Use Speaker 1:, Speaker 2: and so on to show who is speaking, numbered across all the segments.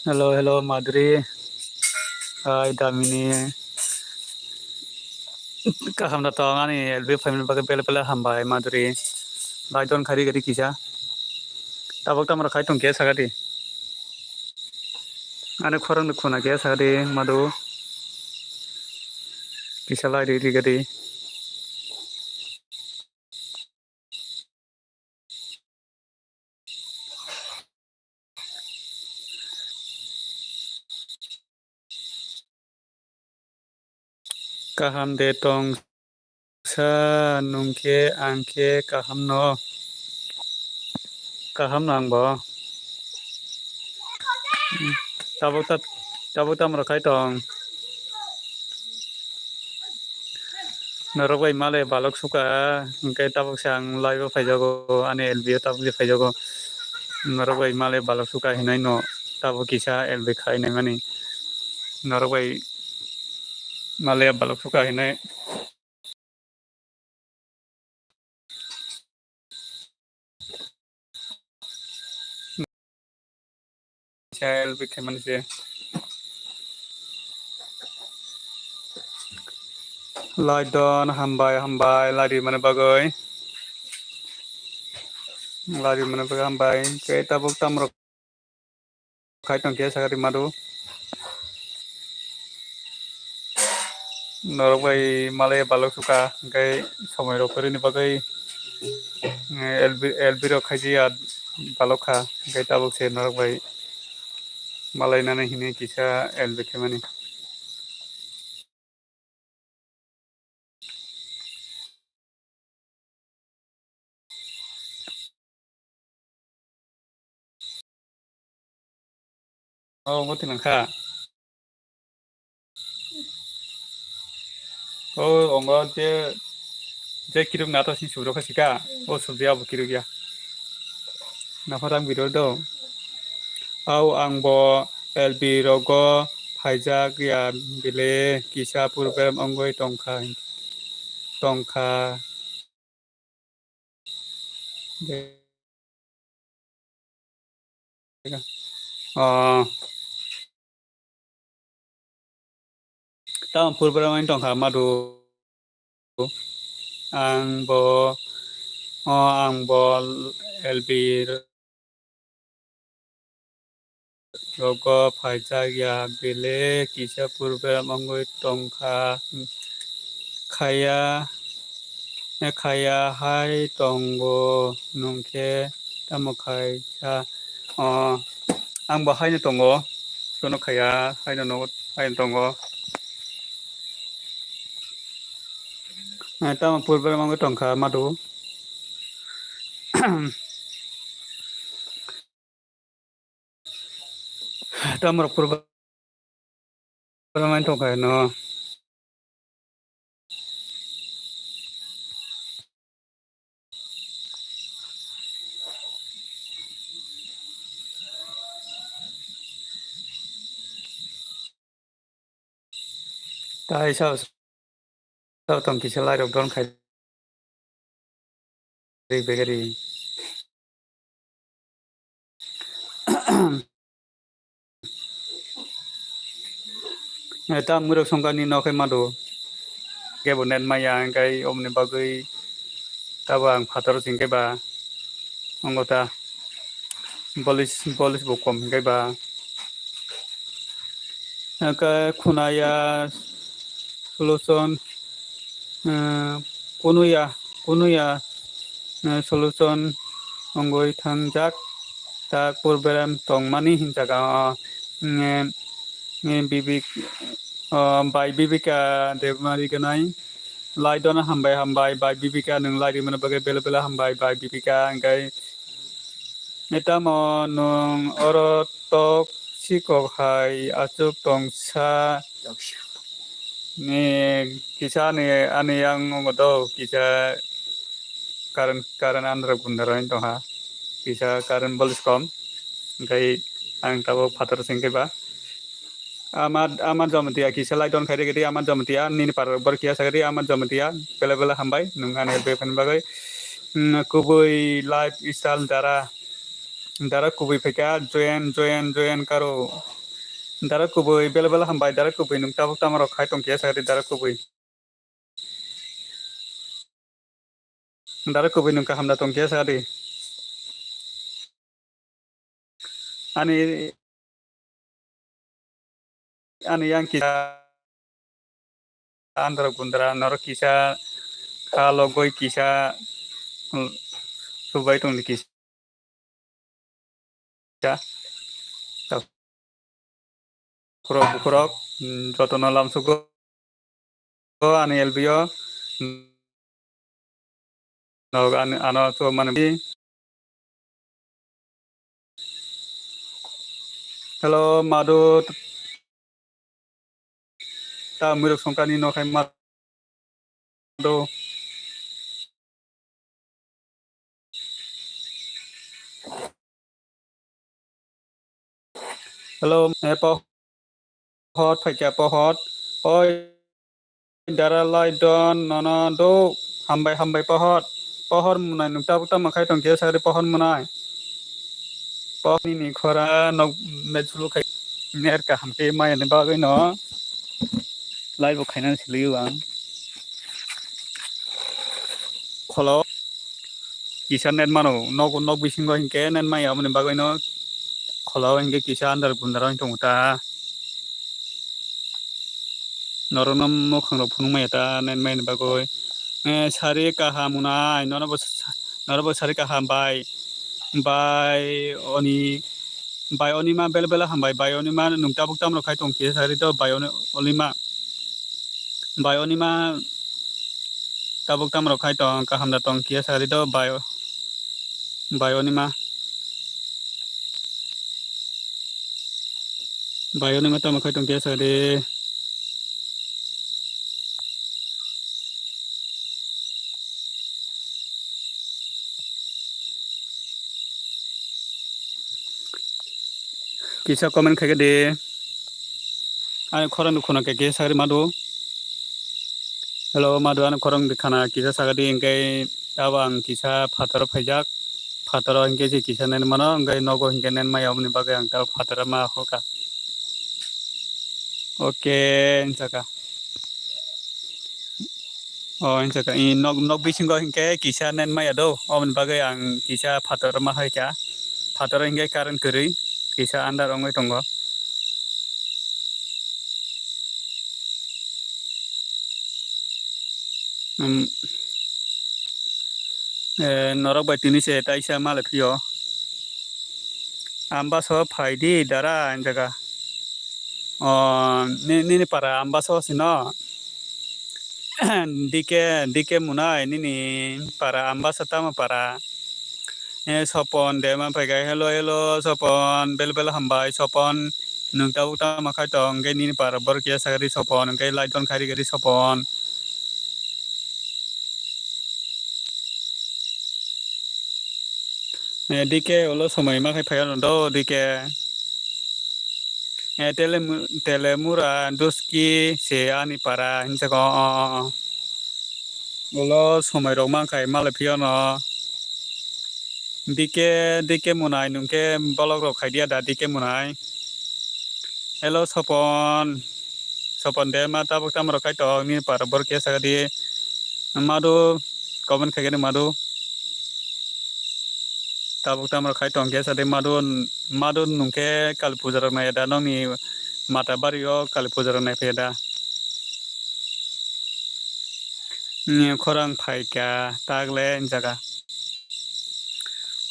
Speaker 1: Hello, Madri. Hai, Damini. Kaham na tawang ani LB family bagai pele hambai Madri. Lai don khari gari kisah. Tabok tamar khai tong kesa gadi. Ane khorang khuna kesa gadi madu. Kisah lai di gadi. Kaham de tong sa nungke angke kaham no. Kaham nang bo. Tabok tamar khai tong. Narok bai male balok suka angke tabok sang lai bo faijago ane LB tabok di faijago. Narok bai male balok suka hinai no tabok kisah LB khai nai mani. Narok bai male balok suka hinai. LB khai mani se. Lai don hambai lari mana bagai. Lari mana bagai hambai. Ke tabok tamrok khai tong kesa gadi madu. Norok bai male balok suka angke somai rok ni bagai. LB rok khai jia balok kha angke tabok se norok bai malai nana hini kisah LB khai mani. Oh, mati nangka. Oh, ongo je kiruk nato si suro kasika. Oh, subja bu kiruk ya. Nafarang bidol do. Au angbo LB rogo phaijak ya bile kisah program ongoi tongkha. Oh, tam program ang tongkha madu. Angbo LB rogo phaijak ya bile kisah program ongoi tongkha. Kaya hai tonggo nungke tamokai sa angbo hai na tonggo sono kaya hai na no hai na tonggo tamo purba mango tongka madu tamo purba mango tongka no tai sao tong kisalai rok don khai begari tam murok songkani no khai madu kebonet maya angkai omni bagai tabang phator singkai ba ongota bolis bokom angkai ba ka khunaya solution kunuya solution ongoi thangjak tak purberem tongmani hinjaga bibik bai bibika devmari ganai laidona hambai bai bibika nung laidi mana bagai bela hambai bai bibika angkai etamo nung orotok sikok hai asuk tongsa ni kisah ni ane yang ngodo kisah karan andra bundaran toha kisah karan boliskom angkai ang tabo patar singke ba amat jamatia kisah laidon khairi gede amat jamatia nini par berkia sagari amat jamatia bela hambai nung ane bepan bagai kubui lifestyle dara kubui peka join karo dara kubui bela hambai dara kubui nung tabuk tamaro khai tongkia sagari dara kubui nung ka hamda tongkia sagari ani yang kisah andra gundra nor kisah kalau goi kisah subai tong kisah kurok joto nalam sugo ani elbio no ano to manabi hello madu ta muruk songkani no khai madu hello po hot phaicha po hot oi dara laidon nono do hambai pohor munai nung tabuk tam khai tongkia sagari pohor munai pohor ni khora no mejulu khai ner ka hamke mai ne bagai no live khainan siliu ang kholo kisah net mano nok bisingo hinke net mai amne bagai no kholo hinke kisah andar bundaran tongta noronam no khangrok phunung mai ta net mai ne bagai sari kaha munai norobo sari kaha bai oni ma bela hambai bai oni ma nung tabuk tam ro khai tongkia sagari to bai oni ma tabuk tam ro khai tong ka hamda tongkia sagari to bai oni ma tam khai tongkia sagari kisah komen khai gede ane khorang khona ke sagari madu hello madu ane khorang khana kisah sagari engkai tabang kisah phatar phaijak phatar engkai je kisah nen mano engkai nogo engkai nen mai amni bagai ang ta phatar ma hoka oke insaka in nok bisingo engkai kisah nen mai ado amni bagai ang kisah phatar ma haika phatar engkai karan keri kisah andar ongai tongo norok bai tini se taisa male pio amba so phaidi dara jaga nini para amba so sino dike munai nini para amba satama para sopon dema phagai hello sopon bela hambai sopon nung ta uta makai tong ge nini para borkia sagari sopon ge laidon khari gari sopon dike olo somai makai phayan do dike telemura duski se ani para hinjago olo somai rok makai male piano dike munai nungke bolok rok khaidia da dike munai hello sopon de ma tabuk tam ro khai tong ni para borkia sagadi madu comment khagene madu tabuk tam ro khai tong ke sade madu nungke kal pujar na da nong ni mata bario kal pujar na peda ni khorang phaika tagle jaga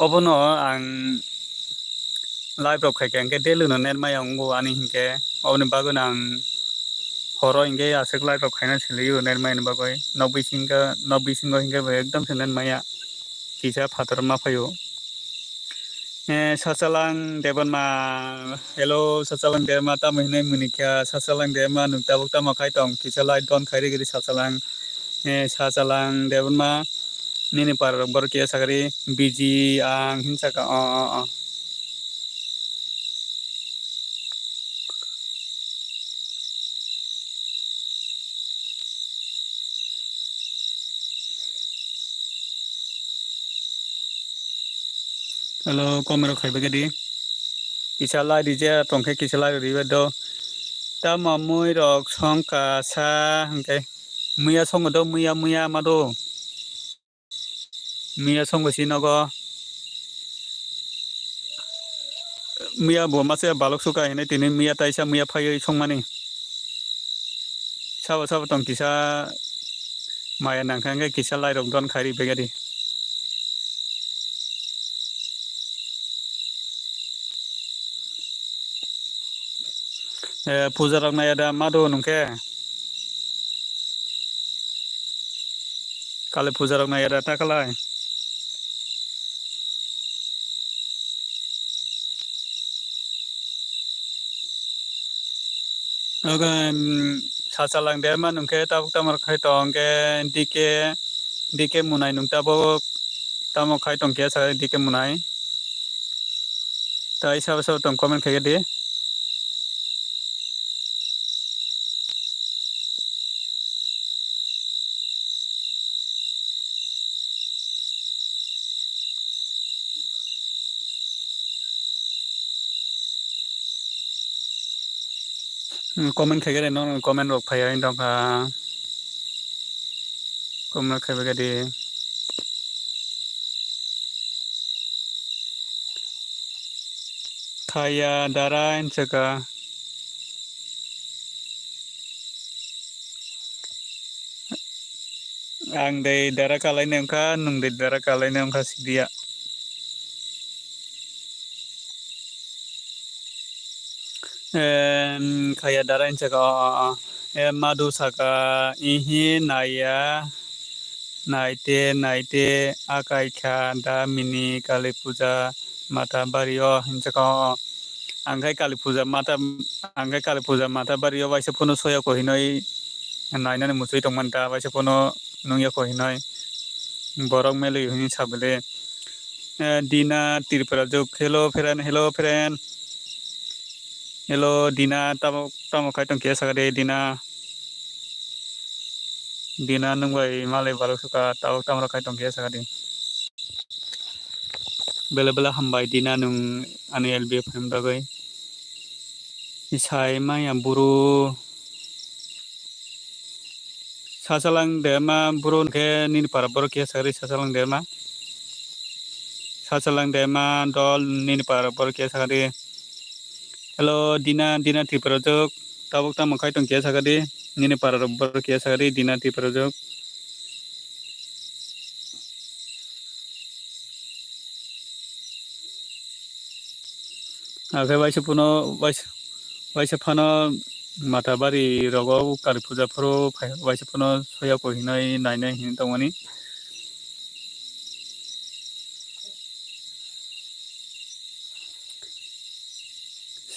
Speaker 1: obono ang live रब खायके इनके डेलु न net माया अंगो आनी इनके अबने बागन आं हरो इनके आसक लाइव रब खायना छलियो नेट माया बागय नब्बे सिंगा इनके एकदम से नेट माया किसा फातर मा फायो सासालां देबन मा हेलो सासालां देमा ता महिने मुनिका सासालां देमा नुक्ता बुक्ता माखाय तंग किसा लाइट डन खायरे गिरि सासालां देबन मा निने पार बर के सागरी बिजी आं हिंसा का हेलो कमेरो खायबे गदी किसा लाइट जे तंखे किसा लाइट रिबे दो ता मामुय रok songka sa hingke muya songo do muya mado muya songo sinogo muya bo mase balok suka hine tini muya taisa muya phayo songmani sabo tong kisa maya nangkhange kisa lai rok don khairi begadi puja rok nayada mado nungke kale puja rok nayada takalai ogan sasalang derma nungke tabuk tamar khai tongke dike munai nungta bo tamo khai tongke sa dike munai tai sabo tong comment khagedi comment khagedi no comment rok phaya indongka comment khaibegadi Kaya darain seka ang day dara kalay nemka nung day dara kalay nemka sidia kaya darain seka madu saka ihi naya naite akai kha da mini kali puja mata bario hinsaka angkai kali puja mata bario waisa puno soya ko hinoi naina ne musui tongmanta waisa puno nungya ko hinoi borok mele hini sabele dina tirpara juk hello friend hello dina tamo kai tong kia sagade dina nungbai malai balok suka tamro kai tong kia sagade bela hambai dina nung ani lb film dagai isai maya buru sasalang dema buru ke nin para boro kia sagade sasalang dema dol nin para boro kia sagade hello dina tripura juk tabuk tamo kai tong kia sagade nini para boro kia sagade dina tripura juk akai waisa phano mata bari rogo kali puja phoro waisa phano soya ko hinai nainai hin tongmani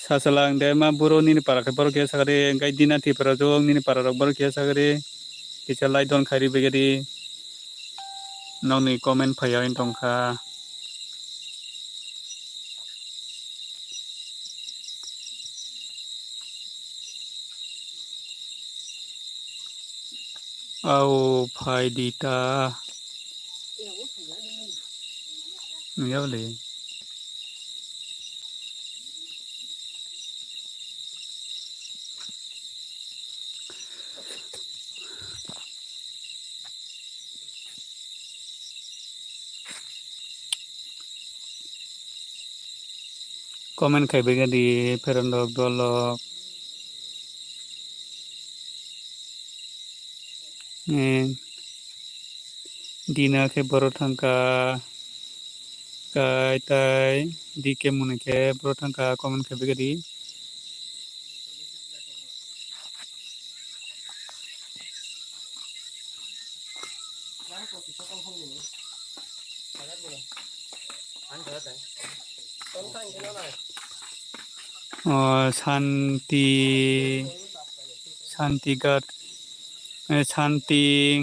Speaker 1: sasalang dema buru nini para ke boro kia sagade enkai dina tripura juk nini para rok boro kia sagade kisa lai don khairi begadi nongni comment phaya tongkha au phai dita ngiyawli comment khai begadi ferondok dolok dina ke boro thangka kai tai di ke mun ke bro thangka comment ke begadi Santi Santigat Santing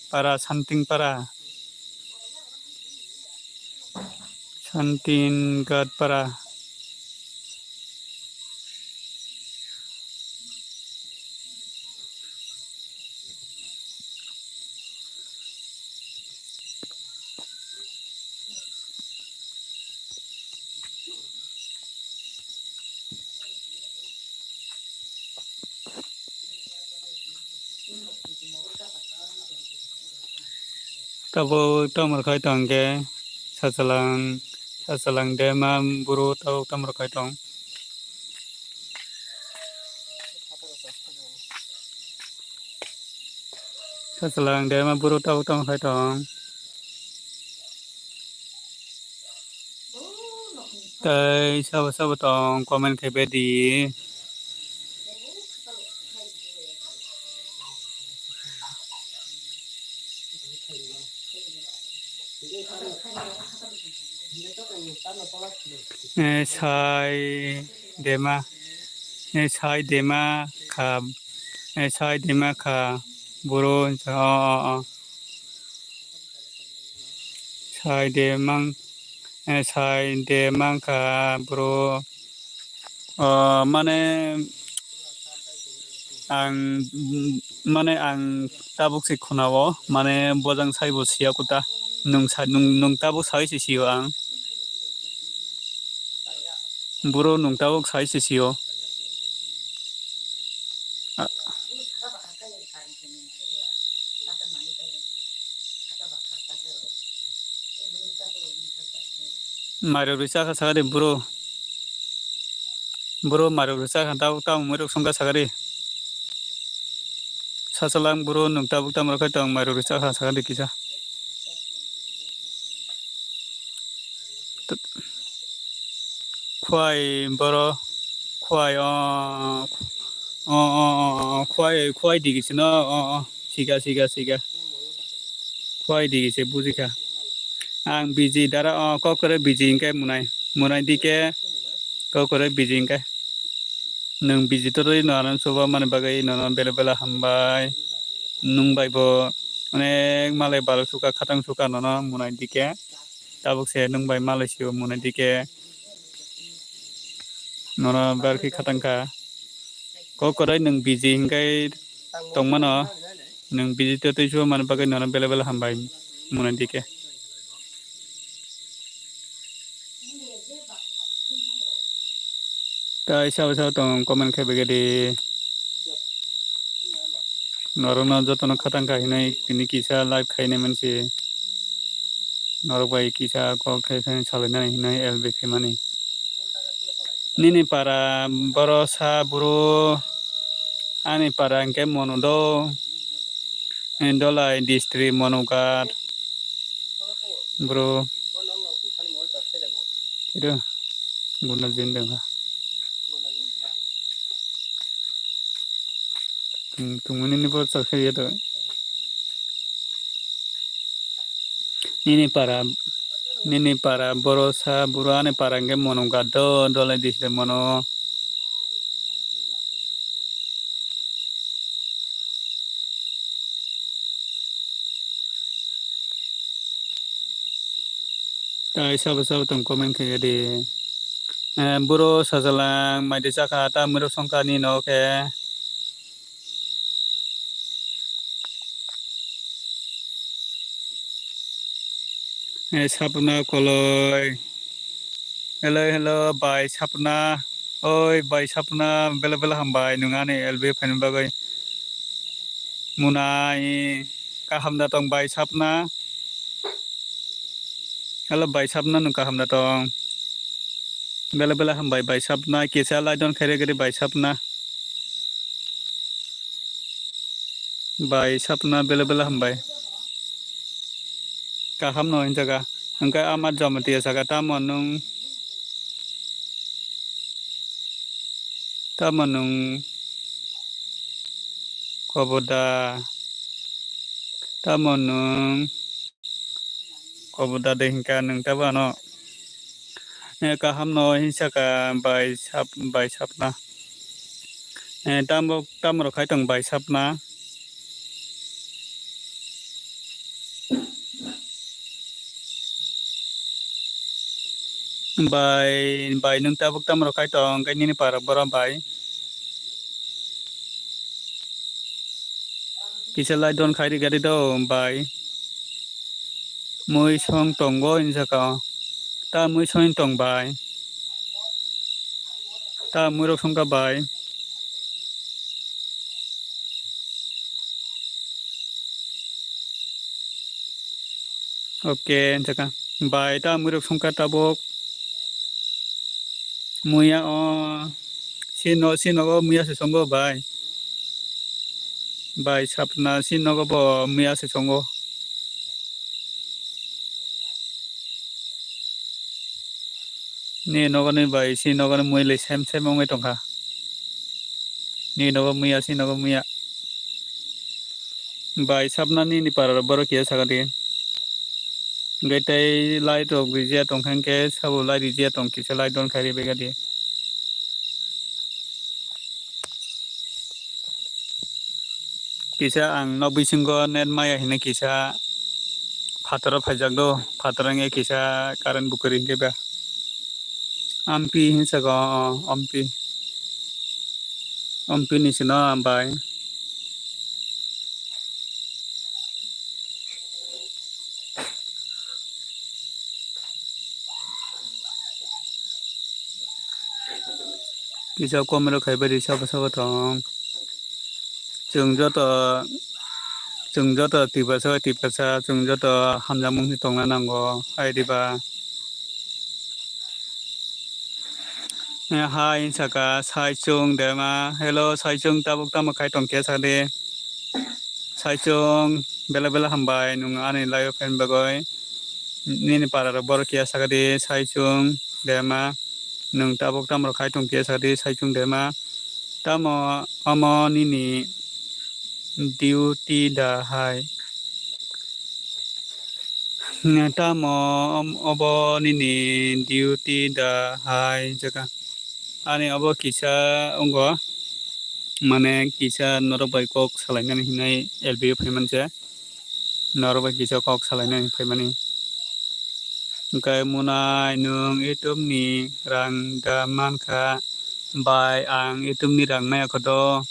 Speaker 1: para Santinggat para tabo tamar khai tangke sasalang dema buru tau tamar khai tong sasalang dema buru tau tamar khai tong tai sabo tong comment khai bedi sai dema kham sai dema kha buru sai demang kha buru mane ang tabuk si khunao mane bojang saibo sia kuta nung tabuk sai si sio ang buru nung tabuk sai si sio Mario bisa ka sagari buru Mario bisa ka tau muruk songka sagari sasalang buru nung tabuk tamar khai tong Mario bisa ka sagari kisa khoai boro khoai khoai digisi no siga khoai digisi bujika ang biji dara kokore biji ingkai munai dike kokore biji ingkai nung biji toroi naran soba mane bagai nana bela hambai nung bai bo onek malai balo suka khatang suka nana munai dike tabuk se nung bai malai sio munai dike nana barki khatangka kokore nung biji ingkai tongmano nung biji toroi so mane bagai nana bela hambai munai dike tai sabo tong comment khai begadi norona jotono khatangka hinai tini kisa live khaine mansi norok bai kisa ko khai salena hinai lb khemani nini para borosa buru ani para angke monodo endolai district monogat bro itu guna jendeng tungguin ini buat sakit itu nini para borosa burane para angke monogat do dolai district mono tai sabo tong comment khai di buru sasalang mai desa kata muruk songka ni no ke sapna koloi hello bai sapna oi bai sapna bela hambai nungane lb phain bagai munai kahamda tong bai sapna hello bai sapna nung kahamda tong bela hambai bai sapna kisa lai don khaire gari bai sapna bela hambai kaham no injaga Angkai amat jam tia sakata monung ta monung koboda ta monung koboda de hingka nung ta bano kaham no hinsaka bai sap na tamro khai tong bai sap na bai nung tabuk tamro khai tong kai nini para bora bai kisa lai don khai ri gari do bai mui song tong go hinsaka ta mui song tong bai ta mui rok song ka bai okay hinsaka bai ta mui rok song ka tabuk muya sino go muya se songo bai sapna sino go bo muya se songo ni no go ni bai sino go mui le sem ong tong kha ni no go muya sino go muya bai sapna ni para boro kia sagati gaitai lai to gizia tong khang ke sabu lai rizia tong kisa lai don khai ri begati kisa ang no bisingo net maya hine kisa fatara phajak do fatarang e kisa karan bukari ke ba ampi hinsa go ampi ni sino ambai kisa komero khai bari sab tong chung jo to tipasa chung jo to hamjamung si tong nango ai diba hai saka sai chung dema hello sai chung tabuk tam khai tong ke sa de sai chung bela hambai nung ani live fan bagoi nini para bor kia sagade sai chung dema nung tabuk tam khai tong ke sa de sai chung dema tamo amo nini duty da hai tamo obo nini duty da hai jaka ani obo kisa ongo mane kisa norobai kok salainani hinai LBU payment je norobai kisa kok salainani paimani kai munai nung itum ni rang da manka bai ang itum ni rang maya kodo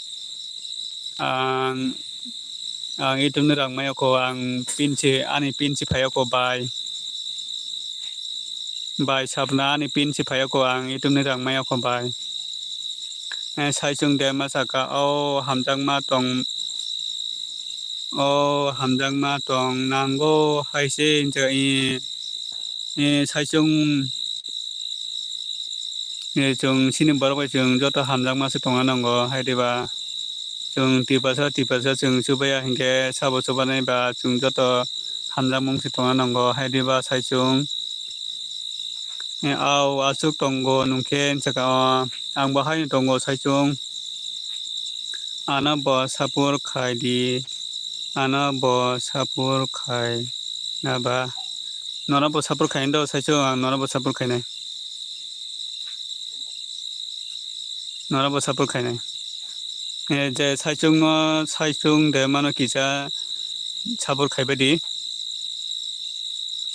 Speaker 1: ang itum ni rang maya ko ang pinci phayo ko bai sabna ani pinci phayo ko ang itum ni rang maya ko bai sai chung de ma saka hamjang ma tong nango haise inja sai chung chung sinin barabai chung joto hamjang ma se tonga nango hai diba chung tipasa chung subaya hingke sabo sobanai ba chung joto hamjang mung se tonga nango hai diba sai chung asuk tongo nungken saka ang bahai tongo sai chung ana bo sapur khai na ba nona bo sapur khai ndo sai chung ang nona bo sapur khai nai je sai chung de mano kisa sapur khai bedi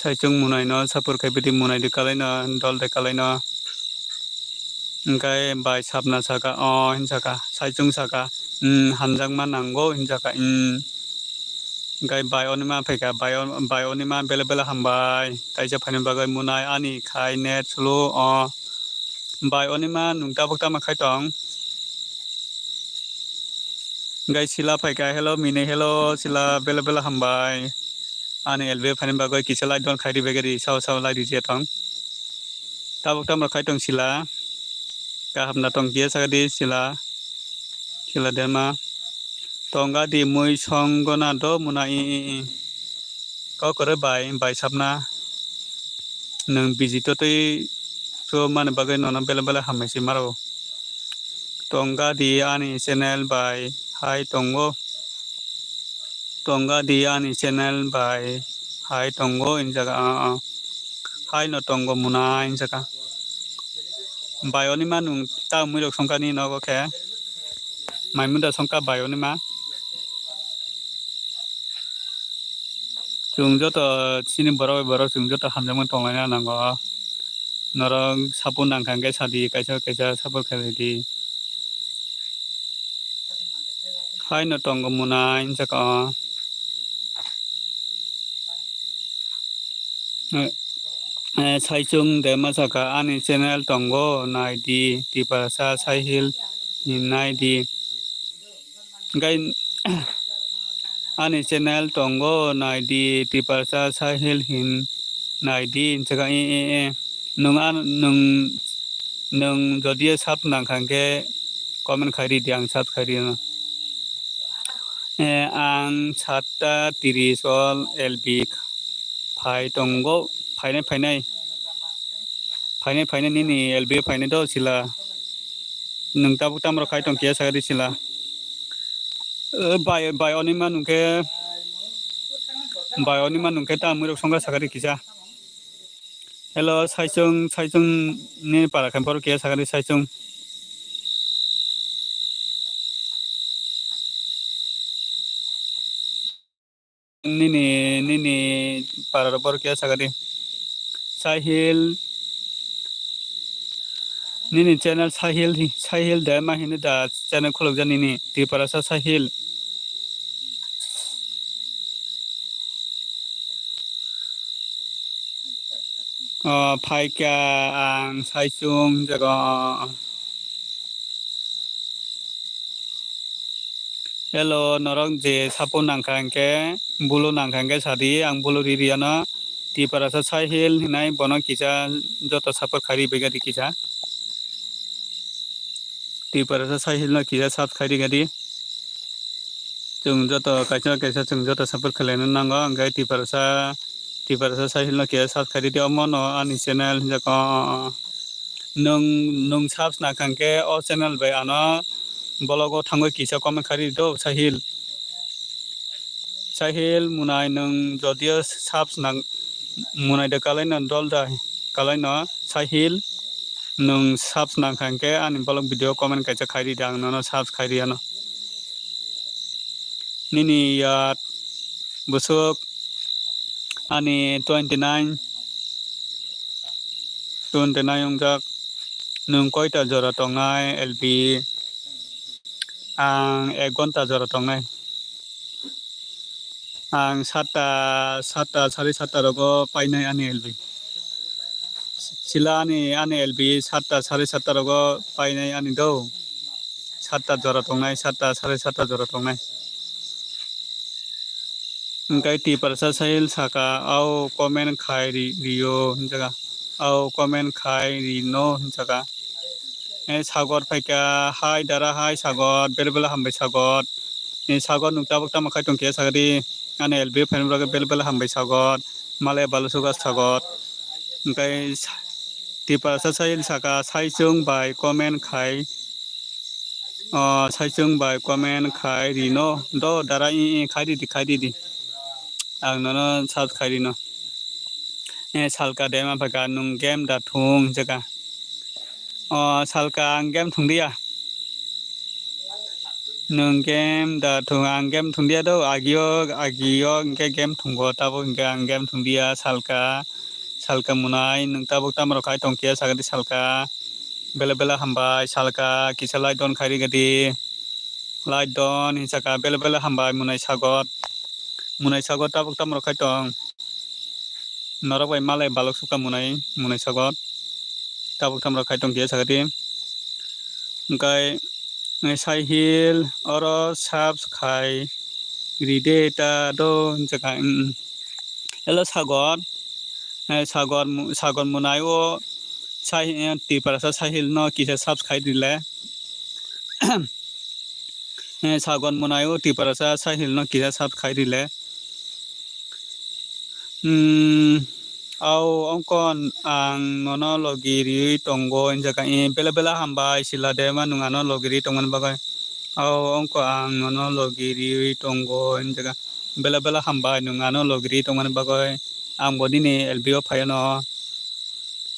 Speaker 1: sai chung munai no sapur khai bedi munai de kalai no dol de kalai no Engkai bai sabna saka hinsaka sai chung saka hamjang ma nango hinsaka engkai bai onima pheka bai onima bela hambai taija phane bagai munai ani khai net slo bai onima nungta bokta ma khai tong engkai sila pheka hello mine hello sila bela hambai ani LB phane bagai kisala don khai ri begari saw lai ri je tong ta bokta ma khai tong sila kaham na tong kia sagadi sila dema tonga di mui song gona do munai ko kore bai sabna nung visito te so man bagai nona bela bela hamai si maro tonga di ani channel by hai tongo tonga di ani channel by hai tongo in jaga hai no tongo muna in jaga bayoni ma nung ta muirok songka ni no ke maimunda songka bayoni ma chung joto sini borok chung joto hamjamon tonglai nango norong sapun nangkangke sadi kaisa sapur khalidi hai no tongo muna in jaga saijung de masaka ani channel tongo nai di parasa sahil nai di gai ani channel tongo nai di parasa sahil hin nai di jaga nung jodia sap nangkangke comment khairi diang sap khairi na ang chatta tirisol lb phai tongo phai nini lb phai do sila nung tabu tamro khai tong kia sagari sila by onima nungke ta murok songa sagari kisa hello saijung ni para kampor kia sagari saijung nini para robor kia sagari sahil nini channel sahil dama hini da channel kholok jani ni ti parasa sahil phai kya ang saijung jaga hello norong je sapun nangkangke bulu nangkangke sadi ang bulu ririana ti parasa sahil hinai bono kisa joto sapur khari begadi kisa ti parasa sahil no kisa sap khari gadi chung joto kaisa chung joto sapur khalena nango angai ti parasa sahil no kisa sap khari di omono ani channel jaga nung sap nangkangke o channel bai ano bologo thango kisa comment khari do sahil munai nung jodio sap nang munai de kalai na dol da kalai na sahil nung sap nangkangke ani bolong video comment kaisa khairi dang no sap khairi ano nini yat busuk ani 29 ongjak nung koita jora tongnai lb ang 1 gonta jora tongnai ang sata sari sata rogo painai ani lb sila ani lb sata sari sata rogo painai ani do sata jora tongnai sata sari sata jora tongnai Engkai ti parasa sahil saka au comment khairi rio jaga au comment khairi no jaga sagor phaika hai dara hai sagor belbela hambai sagor sagor nungta bakta makhai tong kia sagari ane lb fan braga belbela hambai sagor male balusuga sagor engkai ti parasa sahil saka saijung by comment khai saijung by comment khairi no do dara khairi di ang nono sap khairi no salka dema phaka nung game da thung jaga salka ang game thung dia nung game da thung ang game thung dia do agio ke game thung go tabo ang game thung dia salka munai nung tabo tamro khai tong kia sagadi salka bela hambai salka kisalai don khairi gadi lai don hisaka bela hambai munai sagot tabuk tamro khai tong norok bai malai balok suka munai sagot tabuk tamro khai tong kia sagadi engkai sahil oro subs khai ride ta do jaga hello sagor munai o ti parasa sahil no kisa subs khai dile sagon munai o ti parasa sahil no kisa subs khai dile ongkon ang nono logiri tongo injaka bela bela hambai sila dema nungano logiri tongan bagai ongko ang nono logiri tongo injaka bela bela hambai nungano logiri tongan bagai ang bodi ni LBO payano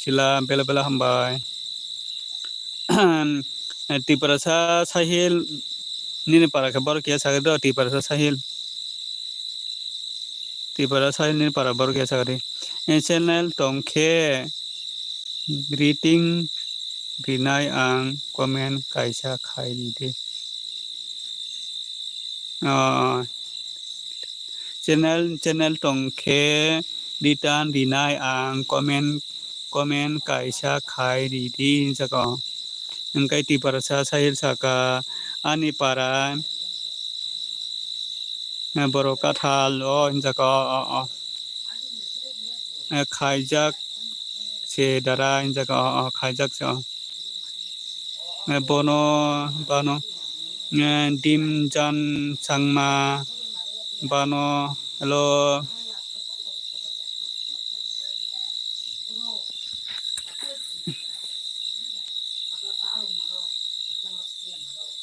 Speaker 1: sila bela bela hambai tiparasa sahil nini para kabar kia sagado tiparasa sahil nini para bar kia sagari channel tongke greeting binai ang comment kaisa khai di channel tongke ditan binai ang comment kaisa khai di jaka engkai ti parasa sahil saka ani para boro kathal jaka khaijak se dara jaka khaijak sa bono dim jan sangma bano hello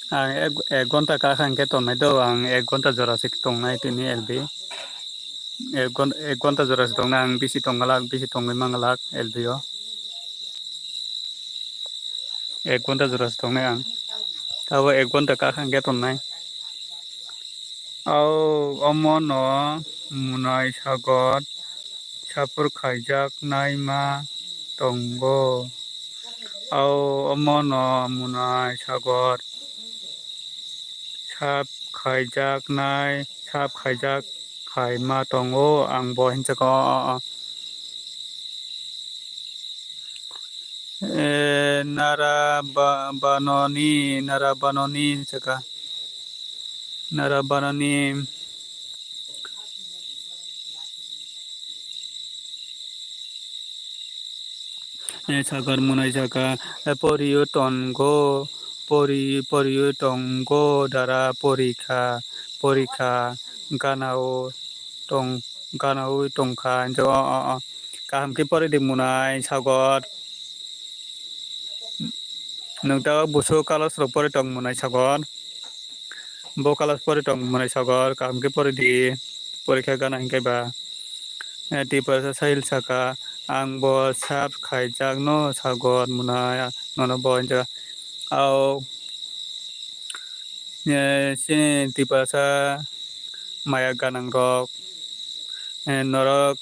Speaker 1: ang ek gonta ka khang ke ton do ang ek gonta jora sik tong nai tini LB ek gonta jora sik tong nang bisi tong mangalak LB yo ek gonta jora sik tong nai ang tawa ek gonta ka khang ke ton nai omono munai sagot sapur khaijak nai ma tongo omono munai sagot sap khaijak khai ma tongo ang bo hinjako nara banoni jaka nara banoni sagar munai jaka poriyo tongo poriyo tongo dara porikha ganao tongkha jo kaham ki pore di munai sagot nungta buso kalos ro pore tong munai sagot bo kalos pore tong munai sagot kaham ki pore di porikha gana hingkai ba ti parasa sahil saka ang bo sap khaijak no sagot munai nono bo jaka sini ti parasa maya ganang rok norok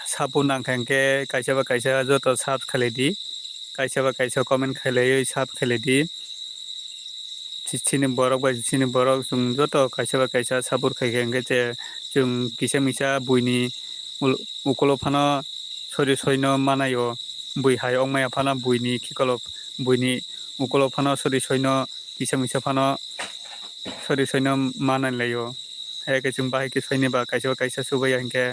Speaker 1: sapun nang khangke kaisa joto sap khaledi kaisa comment khalei sap khaledi sini borok jung joto kaisa sapur khaikengke je jung kisa misa buini ukolo phano sori soino manayo bui hai ongmaya phana buini khikolop buini ukolo phano sori soino kisa misa phano sori soino manan layo hai jung bahai ki soini ba kaisa subai hangke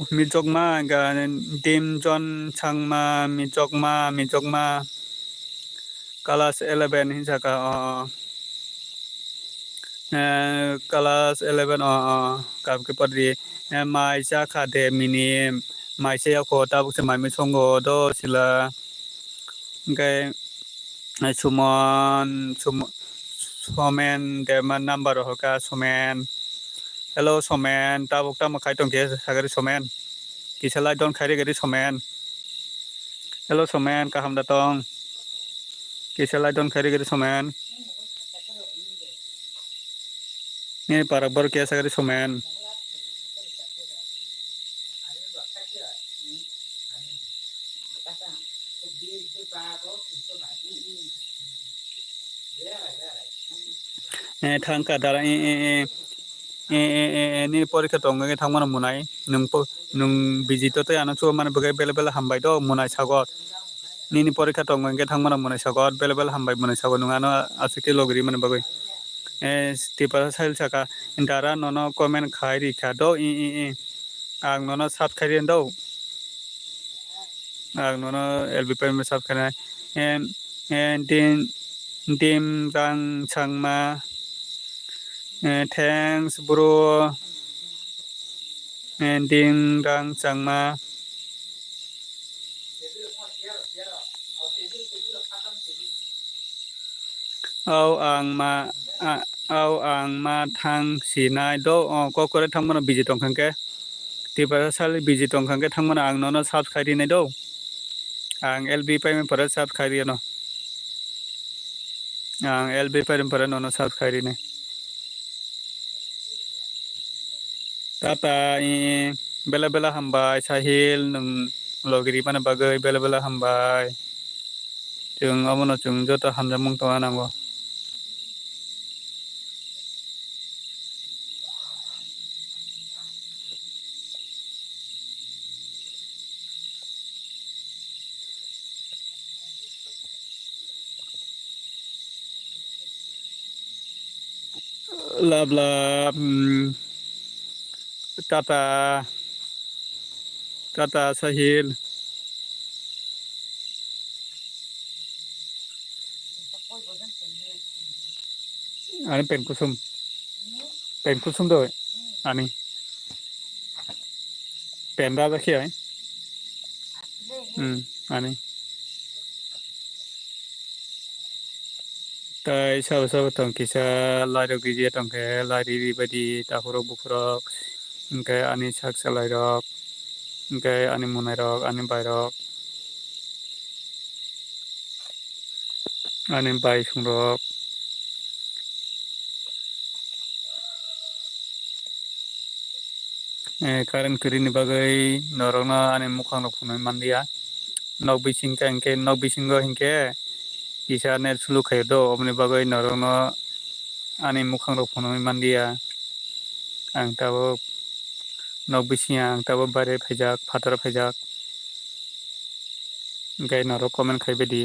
Speaker 1: mijokma ga dim jon changma mijokma class 11 hinjaka class 11 kap ke padri mai cha kha de mini mai se ko ta bu se mai me songo do sila ngai somen de man number hoka somen hello somen ta buk ta ma khai tong ke sagari somen kisalai don khai gari somen hello somen ka ham da tong kisalai don khai gari somen ni para bar ke sagari somen thangka dara ni porikha tonga thangmana munai nung bijito te ana chu man bagai bela hambai do munai sagot nini porikha tonga thangmana munai sagot bela hambai munai sagot nungano asike logri man bagai tipa sahil saka dara nono comment khai rikha do ang nono sat khai do ang nono LB pay me sat khai din dim rang changma thanks bro and dim rang changma ang ma thang sinai do ko kore thangmano biji tongkhangke tibara sal biji tongkhangke thangmano ang nono subscribe dinai do ang LB payment pare subscribe no ang LB payment pare nono subscribe dinai tata bela bela hambai sahil nung logiri mana bagai bela bela hambai chung amono chung joto hamjamung to anango lab lab tata sahil ani pen kusum do ani pen da khi ai ani tai sao tong kisa lai ro gi tong ke lai ri badi ta horo bukrok ke ani sak salai rok ke ani munai rok ani bai rok ani bai sung rok karen kiri ni bagai norona ani mukhang rok phunai mandia nok bising ka hingke nok bisingo hingke kisa net sulu khayo do omni bagai norona ani mukhang rok phunai mandia ang tabo nok bisinga ang tabo bare phajak phatar phajak gai norok comment khaibedi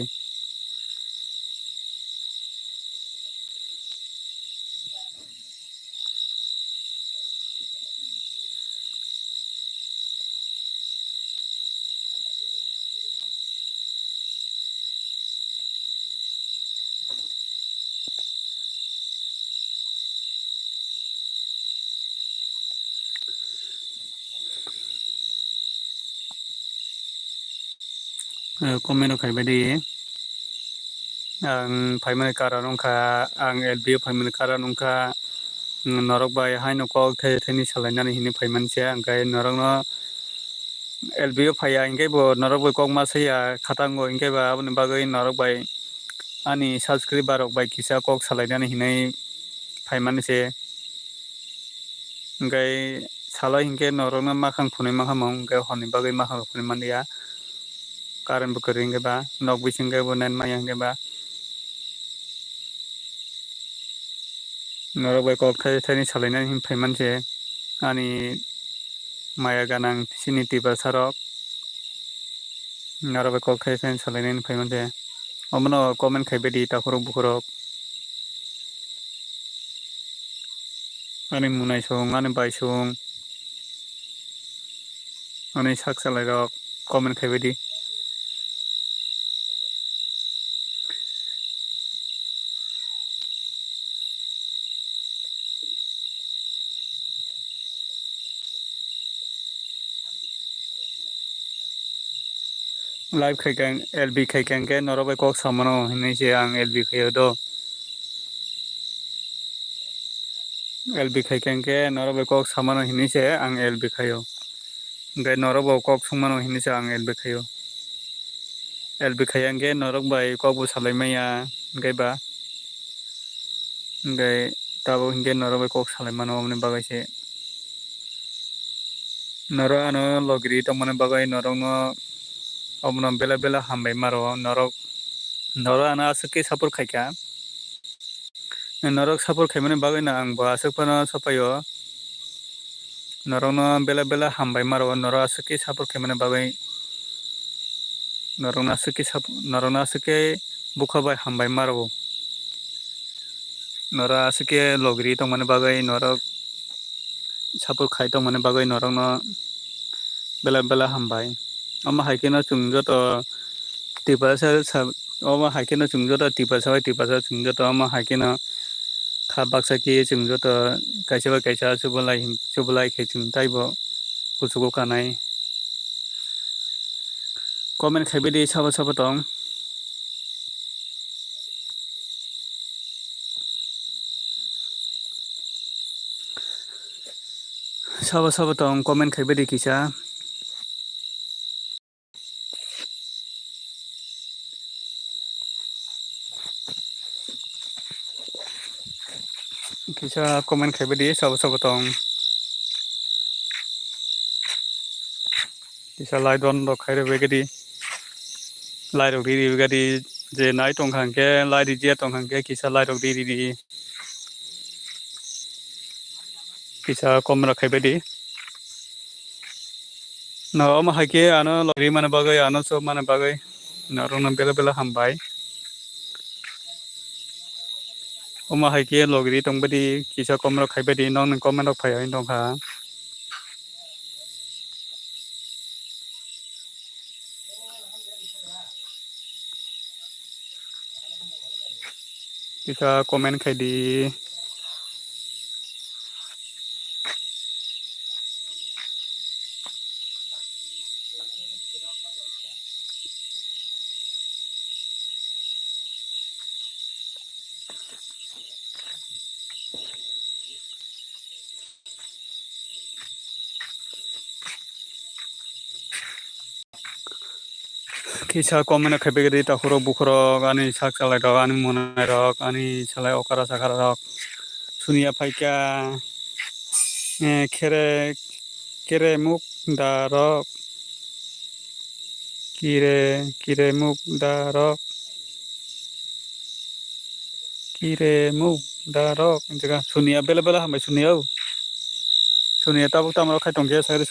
Speaker 1: comment khaibedi ang phaimani karon ongkha ang LB phaimani karon ongkha norok bai haino kok theni salainani hini phaimanse angkai norok no LB phaya ingkai bo norok bai kok masaya khatango ingkai ba aboni bagai norok bai ani subscriber rok bai kisa kok salainani hinai phaimanise ingkai sala hingke norok no makhang phunai mahamong ingkai honi bagai makhang phunai mandia karon bo kari ingkai ba nok bisingkai bo nen maya ingkai ba norok bai kok theni salainani hin phaimanse ani maya ganang sini tiba sarok norok bai kok theni salainani phaimanse omono comment khaibedi takhorok bukhorok ani munai song ani bai song ani sak salai rok comment khaibedi live khaikang LB khaikang ke norok bai kok samano hinai se ang LB khayo do LB khaikang ke norok bai kok samano hinai se ang LB khayo ingkai norok bo kok sungmano hinai se ang LB khayo LB khayang ke norok bai kok bo salai maya ingkai ba ingkai tabo hingke norok bai kok salai mano omni bagai se norok ano logiri tongmani bagai norok no omono bela bela hambai maro norok ano asuk ke support khaika norok support khaimani bagai na ang bo asuk pano sapayo norok no bela bela hambai maro norok asuk ke support khaimani bagai norok no asuk ke bukha bai hambai maro norok asuk ke logiri tongmani bagai norok support khai tongmani bagai norok no bela bela hambai ama haike no chung joto tiba Oma haikena chungjo tipasa chungjo to oma haikena khabaksa ki chungjo to kaisa chubulai khe chung taibo kusugo kanai comment khaibedi sabo tong sabo tong comment khaibedi kisa comment khaibedi sabo tong kisa lai don do khaire begedi lai rok di begedi je nai tong khangke lai di je tong khangke kisa lai rok di kisa comment khaibedi no oma haike ano lori mana bagai ano so mana bagai narong na bela hambai oma haike logri tongbedi kisa comment khaibedi non comment phai dong kha kisa comment khaidi kisa comment khaibedi takuro bukhoro ani sak salai rok ani monai rok ani salai okara sakara rok sunia phaika kere muk darok kire muk darok jaga sunia bela hambai sunia tabuk tamro khai tongke sakre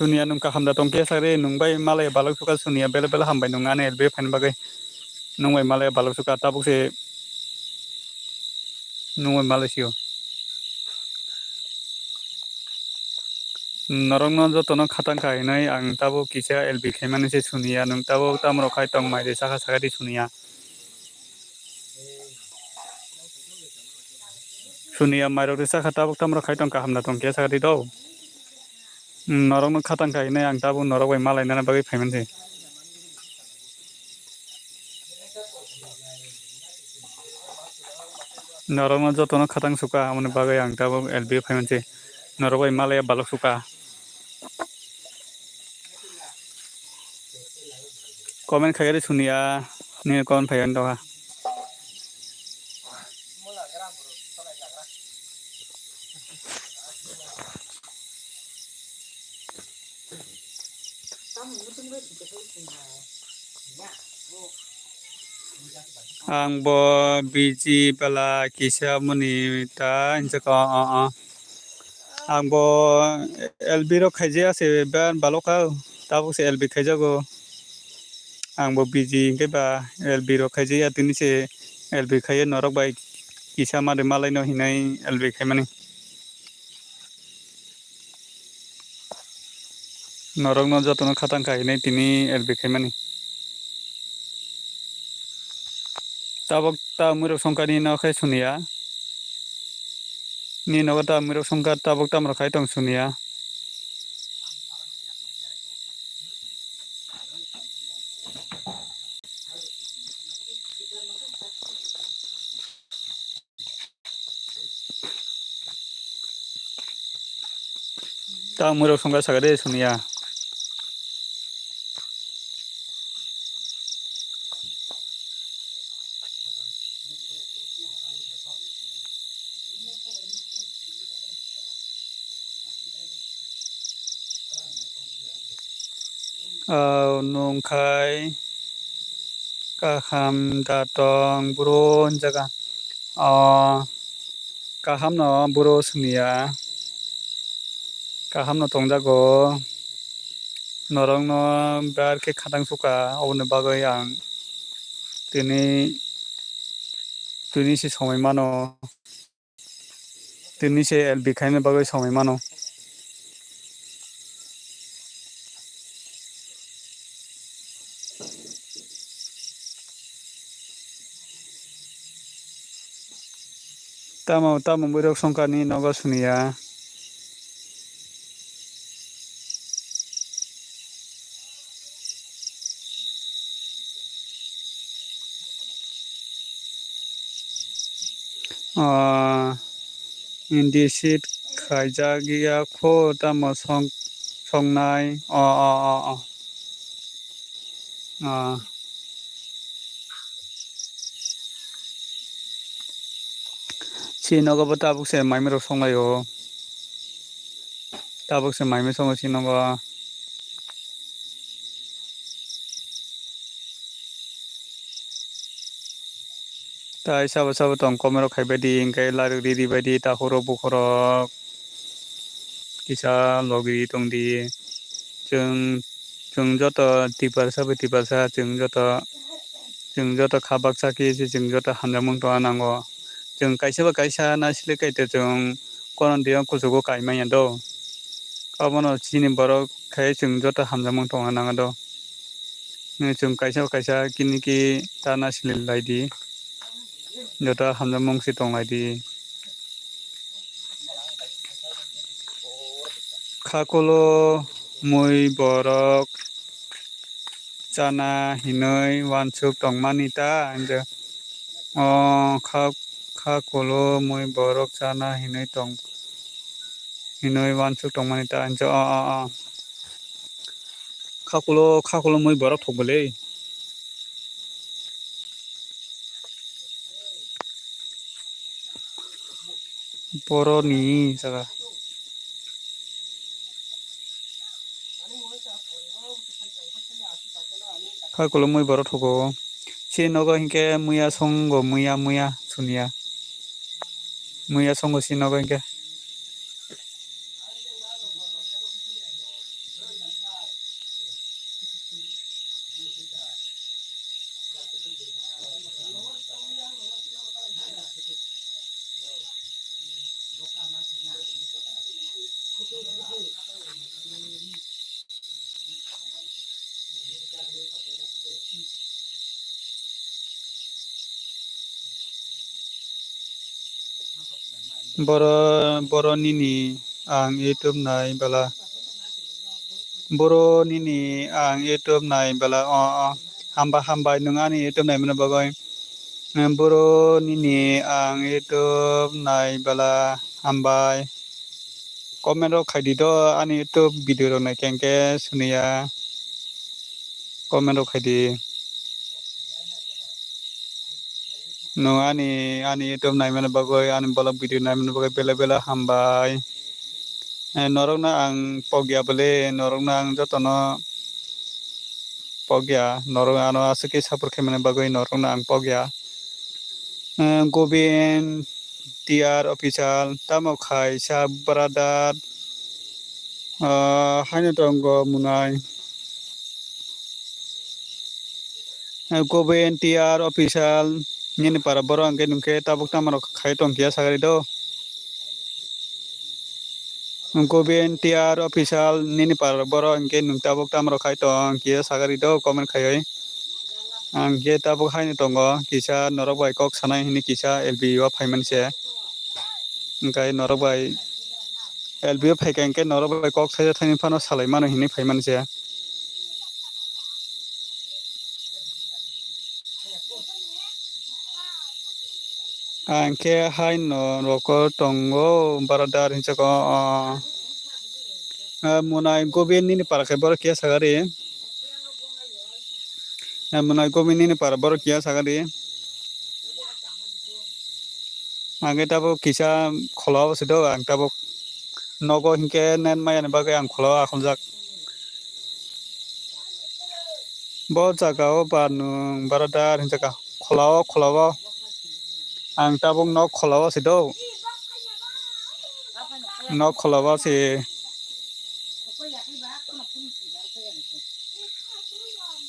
Speaker 1: sunia nungka hamda tongke sakre nungbai malai balok suka sunia bela hambai nungane elbe phan bagai nungbai malai balok suka tabuk se nungbai malai sio norong no jotono khatang kainai ang tabo kisa LB khaimani se sunia nung tabo tamro khai tong mai de saka di sunia mairo de saka tabuk tamro khai tong ka hamda tong ke saka di do norong no khatang kainai ang tabo norok bai malai nana bagai phaiman se norong no jotono khatang suka amone bagai ang tabo LB phaiman se norok bai malai balok suka comment khaigari sunia ni kon phaian doha ang bo biji bala kisa muni ta injaka ang bo LB ro khaije ase ban baloka tabuk se LB khaijago ang bo biji ke ba LB ro khaije ya tini se LB khaiye norok bai kisa made malai no hinai LB khaimani norok no jotono khatang kainai tini LB khaimani tabok ta murok songkani no khai sunia ni no ta murok songka tabok tamro khai tong sunia ta murok songka sagade sunia nungkai kaham datong buron jaga kaham no buro sunia kaham no tongjago norong no bar ke khatang suka obone bagai ang tini se somai mano tini se LB khaina bagai somai mano tamo borok songkani nogo sunia indisit khaijagia kho tamo songnai si nogo bo tabuk se maimero songlayo tabuk se maime songo si nogo tai sabo sabo tong komero khaibadi ingkai laru riri badi tahoro bukhorok kisa logi tongdi जों joto tipasa जों joto khabak saki जों joto hamjamung tongna nango जों kaisa ba kaisa na sile kaite जों koron dia kusugo kaimaya do abono chini borok khai जों joto hamjamung tongna nanga do जों kaisa ba kaisa kiniki ta na sile laidi joto hamjamung si tonglaidi khakolo mui borok chana hinoi wansuk tongmani ta khakolo mui borok chana hinoi wansuk tongmani ta khakolo mui borok thokbolei boroni jaga khakolo mui borok thogo si nogo hinke muya songo muya sunia muya songo si nogo hinke Boronini ang YouTube nai bala Boronini ang YouTube nai bala hamba nungani YouTube nai mana bagoy Boronini ang YouTube nai bala hambai comment ro khaidi do ani YouTube video ro nai kengke sunia comment ro khaidi no ani YouTube nai mana bagoy ani blog video nai mana bagoy bela hambai norok na ang pogya bole norok na ang jotono pogya norok ano asake sapor khemane bagoy norok na ang pogya Gobin TR official tamo khai sa brother haino tongo munai Gobin TR official nini para boro angke nungke tabuk tamaro khai tongkia sagari do Gobin TR official nini para boro angke nung tabuk tamaro khai tongkia sagari do comment khai angke tabuk haino tongo kisa norok bai kok sanai hini kisa LB wa phaiman se angkai norok bai LB wa phaikai angke norok bai kok saja thani phano salai mano hini phaiman se angke haino roko tongo baradar hinchako munai Gobin nini para khai boro kia sagari munai Gobin nini para boro kia sagari angke tabo kisa kholaw sido ang tabo nogo hinke nen maya ne bagai ang kholaw akhonjak bo jagao banung baradar hinchaka kholaw ang tabong nok kholaw sido nok kholaw si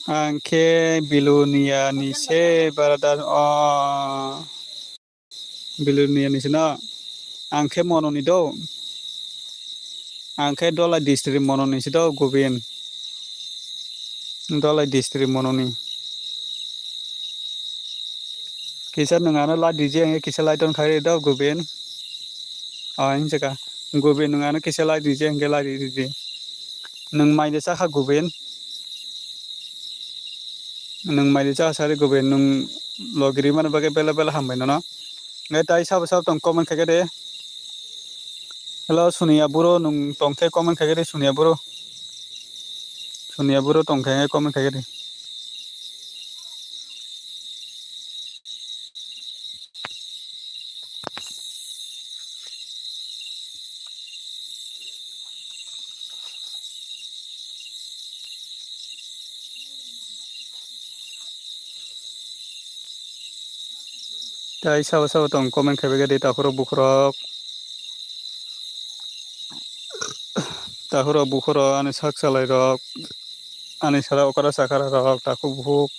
Speaker 1: angke bilunia ni se baradar bilunia ni sina angke mononi do angke dola district mononi sido Gobin dola district mononi kisah nungana lah DJ yang kisah lah ton kari dah guben ini jaga guben nungana kisah lah DJ yang lah DJ nung mai desa kah guben nung mai desa sari guben nung logiri mana bagai bela bela hambai nono ngai tai sab sab tong komen kage deh hello sunia buro nung tong ke komen kage deh sunia buro tong ke komen kage deh tai sab sab tong komen kage deh tahuro bukhoro ane sak salai rok ane sara okara sakara rok taku buhuk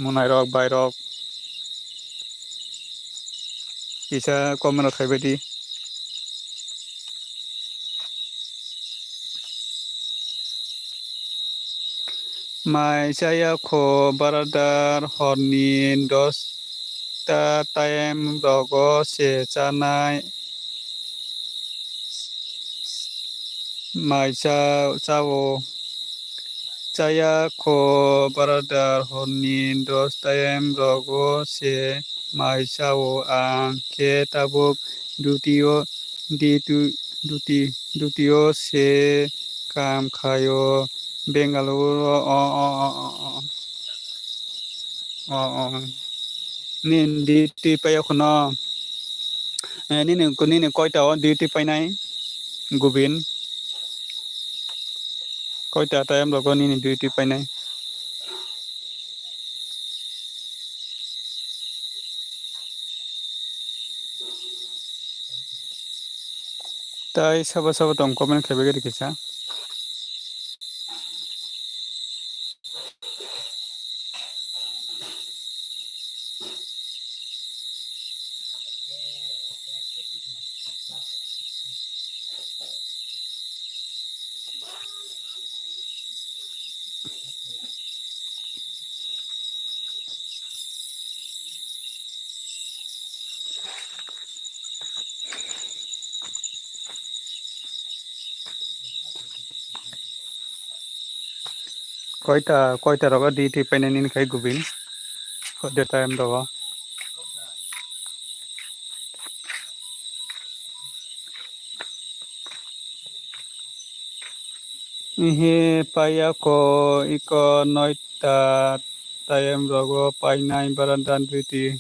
Speaker 1: munai rok bai rok kisah komen rok kage di mai saya ko baradar hornin dos ta time rogo se chanai mai sao saya ko baradar hornin dos time rogo se mai sao ang ke tabuk dutio se kam khayo Bengaluru nin di payo kono nini koita di painai gubin koita tayam logo nini di painai tai saba tong komen khabege dikisa koita rogo di painai nini kai gubin koita tayam rogo ihe paya ko iko noita tayam rogo painai barandan duty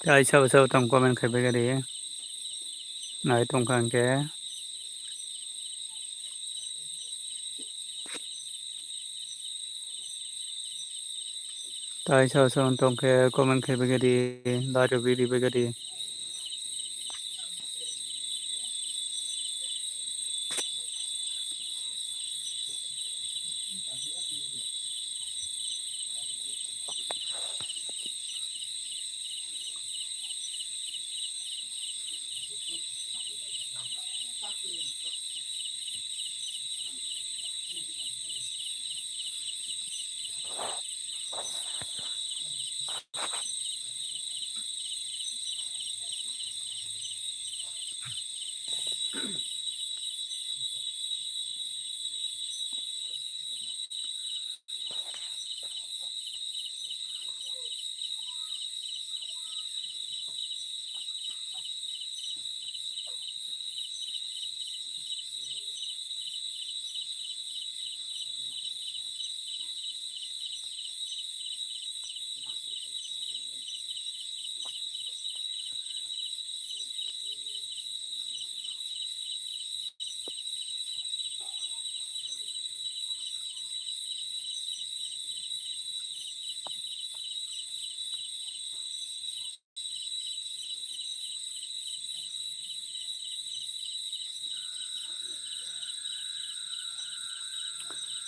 Speaker 1: tai saba tong komen khabege di nai tong kangke tai saba tong ke komen khabege di laru biri bege di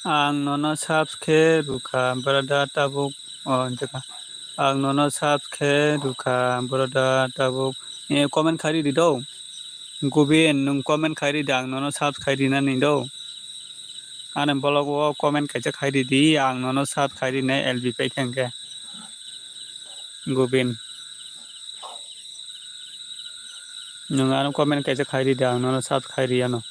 Speaker 1: Ang nono sabske ruka berada tabuk jaka. Ang nono sabske ruka berada tabuk. Komen kari di do. Gubin nung komen kari di ang nono sabs kari na ni do. Anem bolog wo komen kaisa kari di ang nono sabs kari na LB pe kengke. Gubin. Nung anem komen kaisa kari di ang nono sabs kari ano.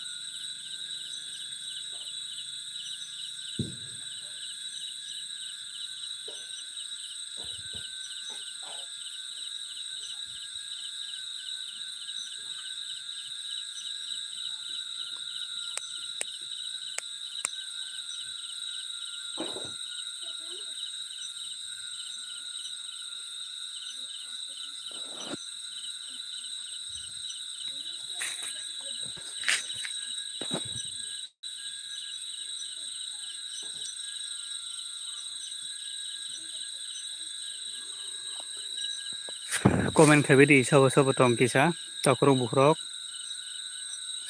Speaker 1: Komen khabe di sabo sabo tong kisa takrok bukrok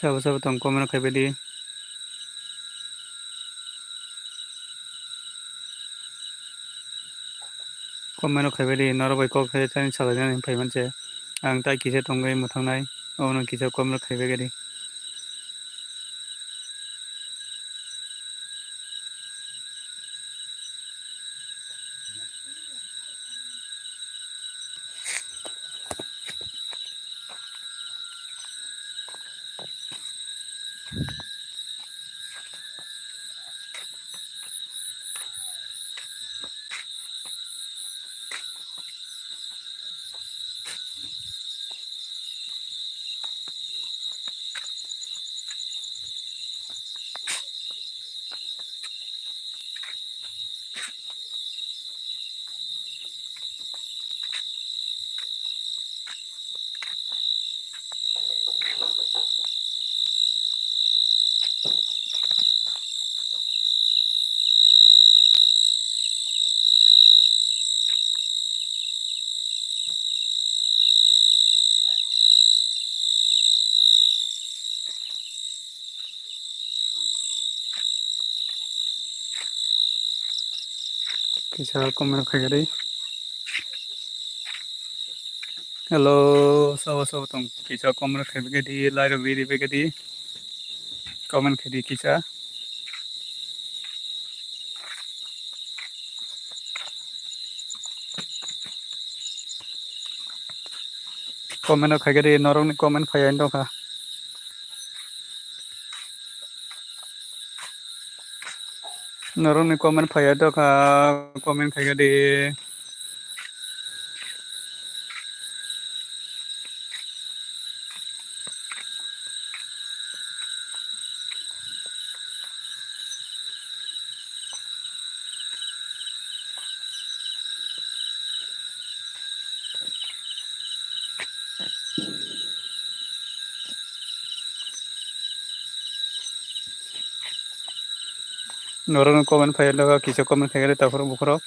Speaker 1: sabo sabo tong komen khabe di komen khabe di norobai ko khabe chani salajan phaiman che ang tai kisa tongai muthangnai ono kisa komen khabe gadi kisa komen khabe di hello sabo sabo tong kisa komen khabe gadi lairo biri be gadi komen khadi kisa komen khabe di norong ni komen phayan dong kha norong ni komen phayan dong kha komen khabe di norong ni komen phayan dong kha kisa komen khabe di takrok bukrok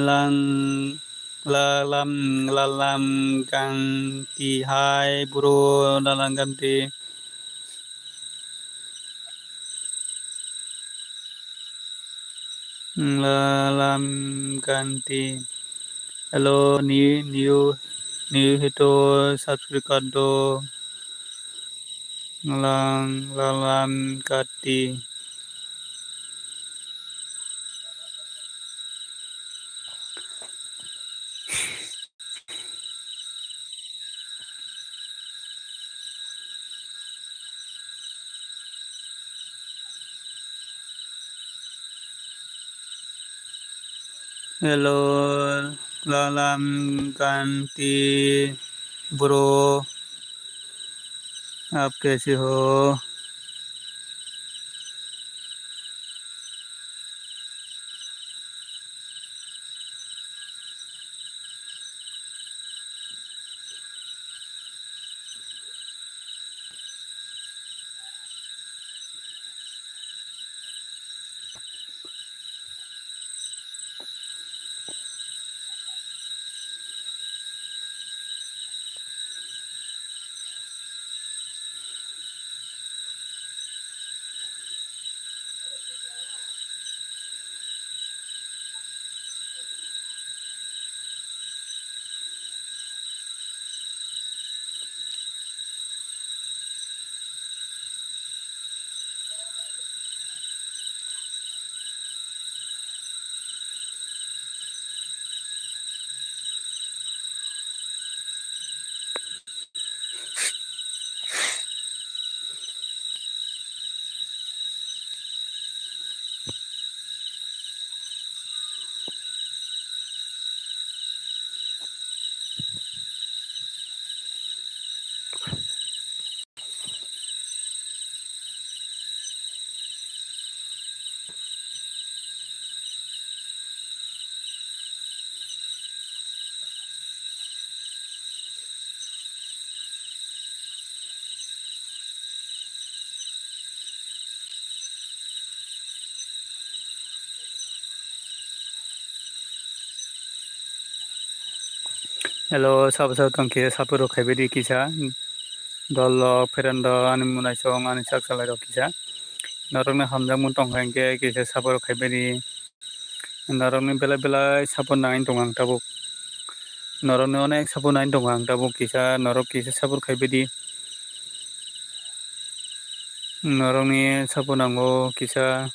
Speaker 1: lang lalam lalam ganti hai bro lalam ganti lalam ganti hello new hito subscribe do lalam ganti hello lalam ganti bro आप कैसे हो Hello, sabu tongki sapuro khaibedi kisa. Dol ferendo ani munai song ani sak salai kisa. Norokni hamjak tong hangke kisa sapuro khaibedi. Norokni bela bela sapur nang tong ang tabuk. Norokni onek sapur nang tong ang tabuk kisa norok kisa sapur khaibedi. Norokni sapur nango kisa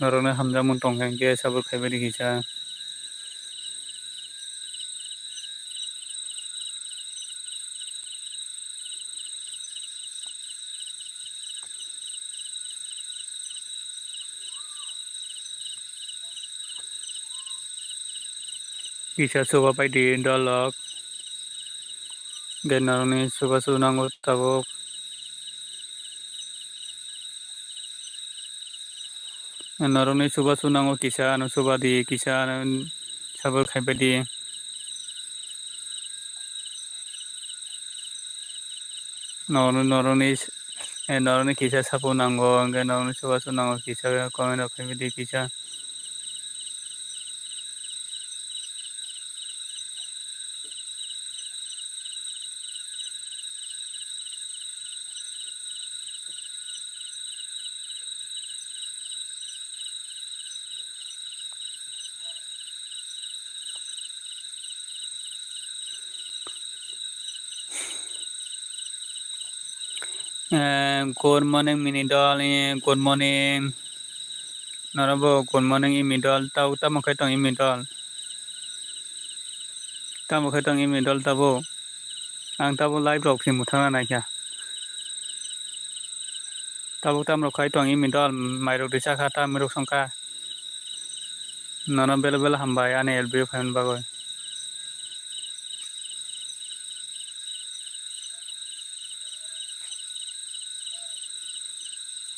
Speaker 1: norokni hamjak tong hangke sapur khaibedi kisa. Kisa suba paidi dolok. Gen norokni suba su nango tabuk. Norokni suba su nango kisa ano suba di kisa sapur khaibedi. Norokni kisa sapur nango gen norokni suba su nango kisa komen khaibedi kisa. Good morning, mini doll. Good morning. Narabo, good morning, imi doll. Tamo kaitong imi doll. Tamo kaitong imi doll tabo. Ang tabo live rok si mutana na kya. Tamo kaitong imi doll. Mayro disa kata mirok songka. Nono bela bela hambay ane LB fan bagoy.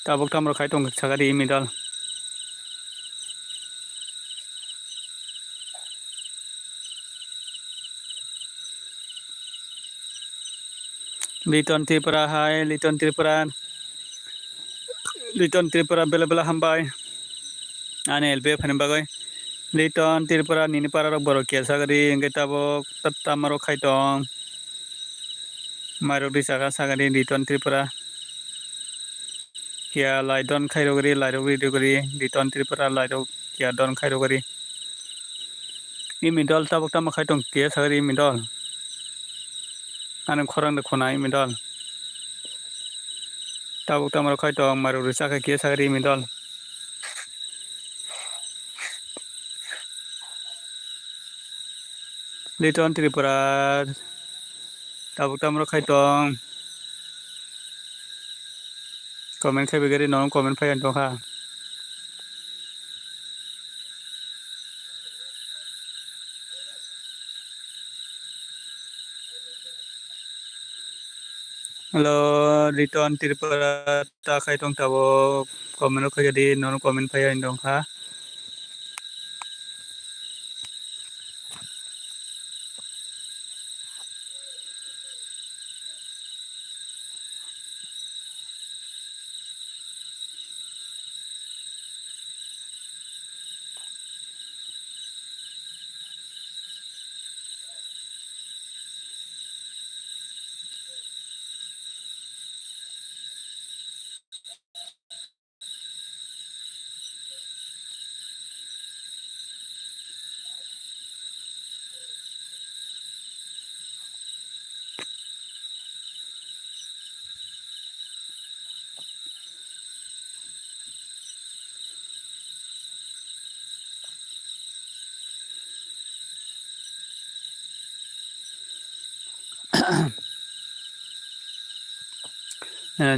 Speaker 1: Tamo kaitong sagadi imi doll. Liton Tripura hai, Liton Tripura bela bela hambay. Ane LB fan bagoy. Liton Tripura nini para rok borok kya sagadi engke tabo tamaro kaitong. Mayro disa ka sagadi Liton Tripura. Kia laidon khairogari dogari Liton Tripura laidok kia don khairogari. Imi doll tabok tamo kaitong kia sagadi imi doll. Anam khorang de khona imi doll. Tabok tamaro kaitong mayro disa ka kia sagadi imi doll. Liton Tripura tabok tamaro kaitong. Comment khaibagari non comment phayan tong ha. Hello, Liton Tripura ta kaitong tabok comment khaigadi non comment phayan tong ha.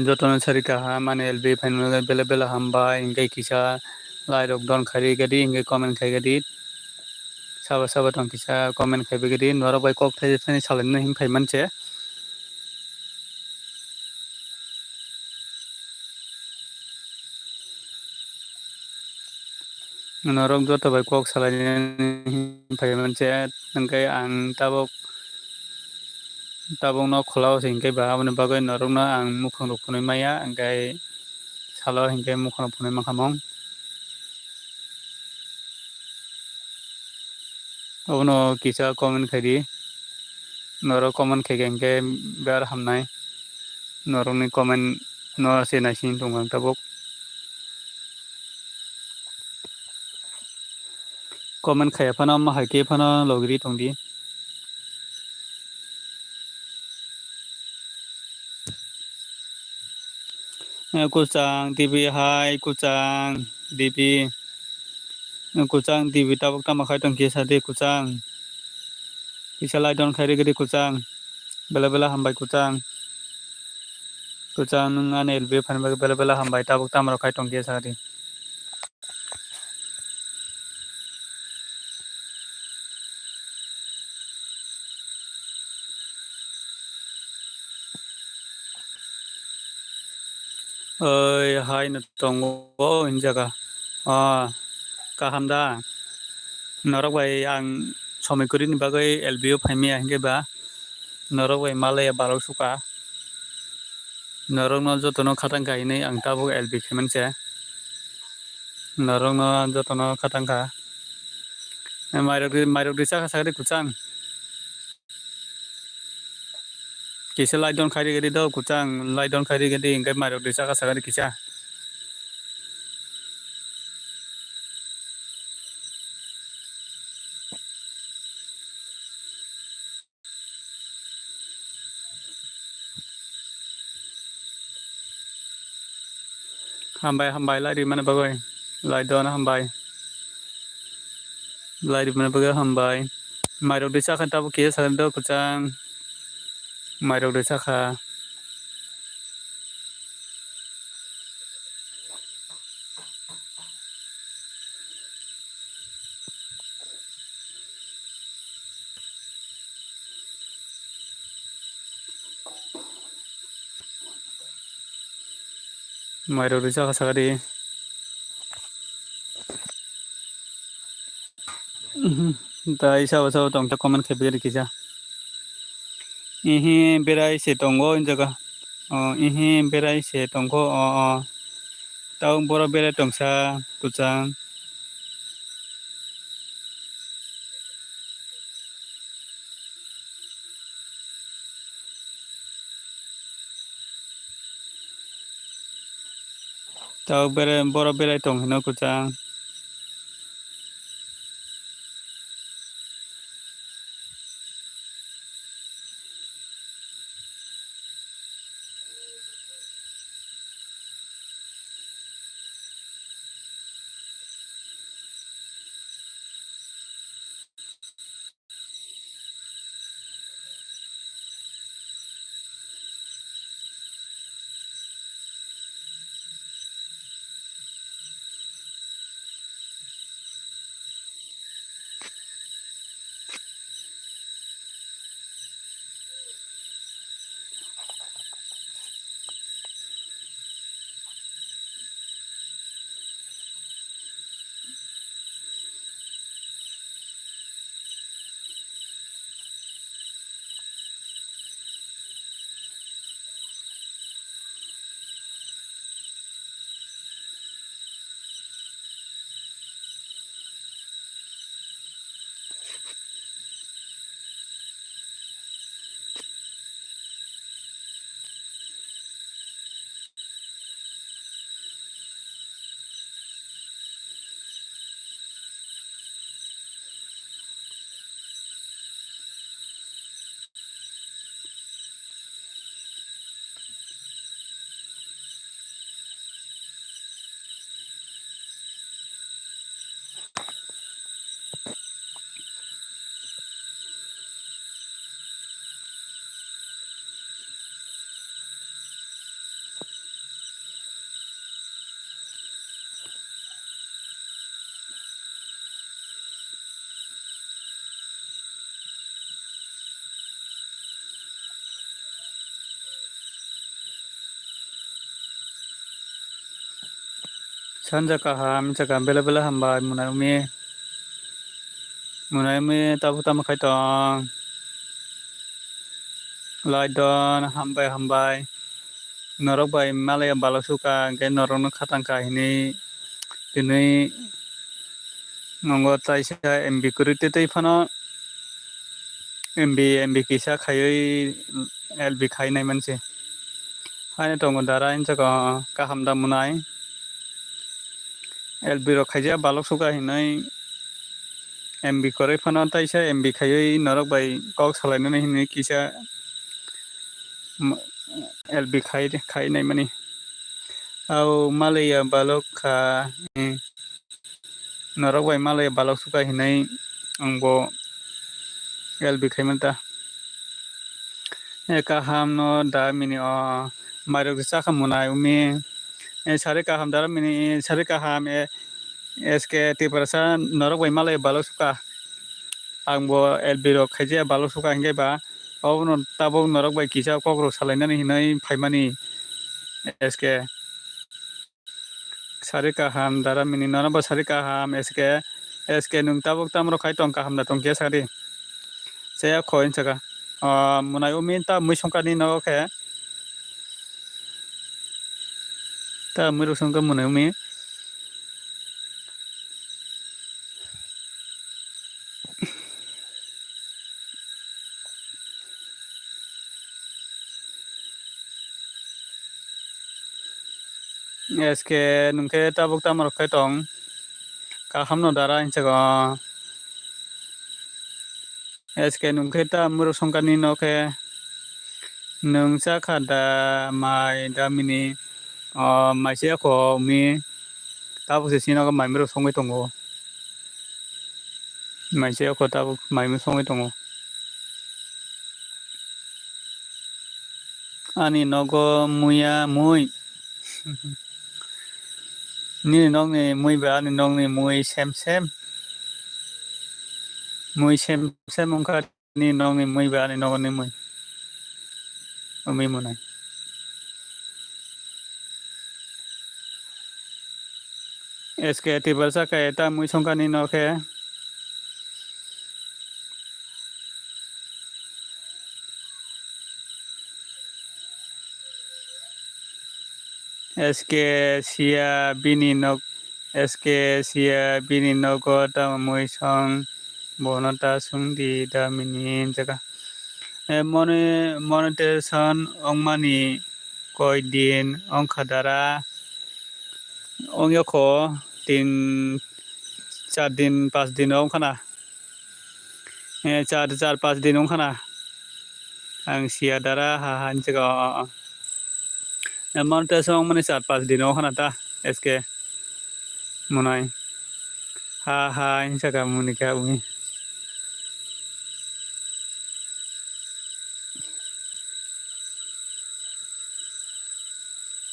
Speaker 1: jotono sarika ha mane LB final bela bela hamba ingai kisa lai rok don khari gadi ingai comment khai gadi saba saba tong kisa comment khai gadi norok bai kok thai thani salin him phai manche norok joto bai kok salai him phai manche ingai ang tabok no khulao ingai ba aboni bagai norok no ang mukhang rok phunui maya ingai salo ingai mukhang rok phunui makhamong obono kisa comment khai di norok comment khai ingai ber hamnai norok ni comment no se na sin tongang tabok comment khai phano ma haike phano logri tongdi kuchang tv hai kuchang dp kuchang tv tabok tama khai tong kisa de kuchang kisa lai don khai gadi kuchang bela bela hambai kuchang nung ane LB fan bela bela hambai tabok tama khai tong kisa de hai na tongo injaga kahamda norok bai ang somai kuri ni bagai LBO phaimia hinge ba norok bai malaya barok suka norok no jotono khatang kai nei ang tabok LB khaimanche norok no jotono khatang ka mairok disa khasagri kuchang kisa lai don khai gadi do kuchang lai don khai gadi ingai mairok disa khasagri kisa hambai lai di mana bagai lai don hambai lai di mana bagai hambai mairok disa khan tabok kisa sagri do kuchang mairok disa kha mairok disa khasagri dai sabo tong ta comment khai gadi kisa ihi berai se tongo injaga ihi berai se tongo tau boro berai tongsa kuchang tau berai boro berai tong hino kuchang Sanja kaham jaga bela bela hamba munai umi tabu tamu kai tong lai don hambai norok bai malaya balok suka ke norok no khatang ka hini dinui ngongo taisa MB kurite tei phano MB kisa khayoi LB khainai manse haine tongo dara jaga kaham da munai LB ro khaija balok suka hinai MB koroi phano taisa MB khayoi norok bai kok salainani hinai kisa LB khainai mani au malaya balok kha norok bai malaya balok suka hinai angbo LB khaimanta kaham no da mini mairok chakha munai umi sare kaham dara mini sare kaham SK tiprasa norok bai malaya balok suka angbo LB ro khaija balok suka hingai ba obono tabo norok bai kisa kokro salainani hinai phaimani SK sare kaham dara mini norok ba sare kaham SK nung tabok tamro khai tong kaham da tong sari saya khoin saka munai umi ta mui songkani no khe ta mui ro songka munai umi SK nungke tabok tamro khai tong kaham no dara insaga SK nungke ta mui ro songkani no khe nung chakha da mai da mini mai se ko umi tabok se sino ga mai ro songoi tongo mai se ko tabok mai mo songoi tongo ani nogo muya mui ni nong ni mui ba ni nong ni mui sem mui sem ongka ni nong ni mui ba ni nong ni mui umi munai SK tibalsa ka eta mui songka ni no khe SK sia bini nok SK sia bini nogo ta mui song bonata sungdi da mini jaga monetization ongmani koi din ongkhadara ongyoko 4 दिन 5 दिन ongkhana 4 5 दिन ongkhana ang sia dara ha hanjaga monetization ongmani 4 5 दिन ongkhana ta SK munai ha injaga munika umi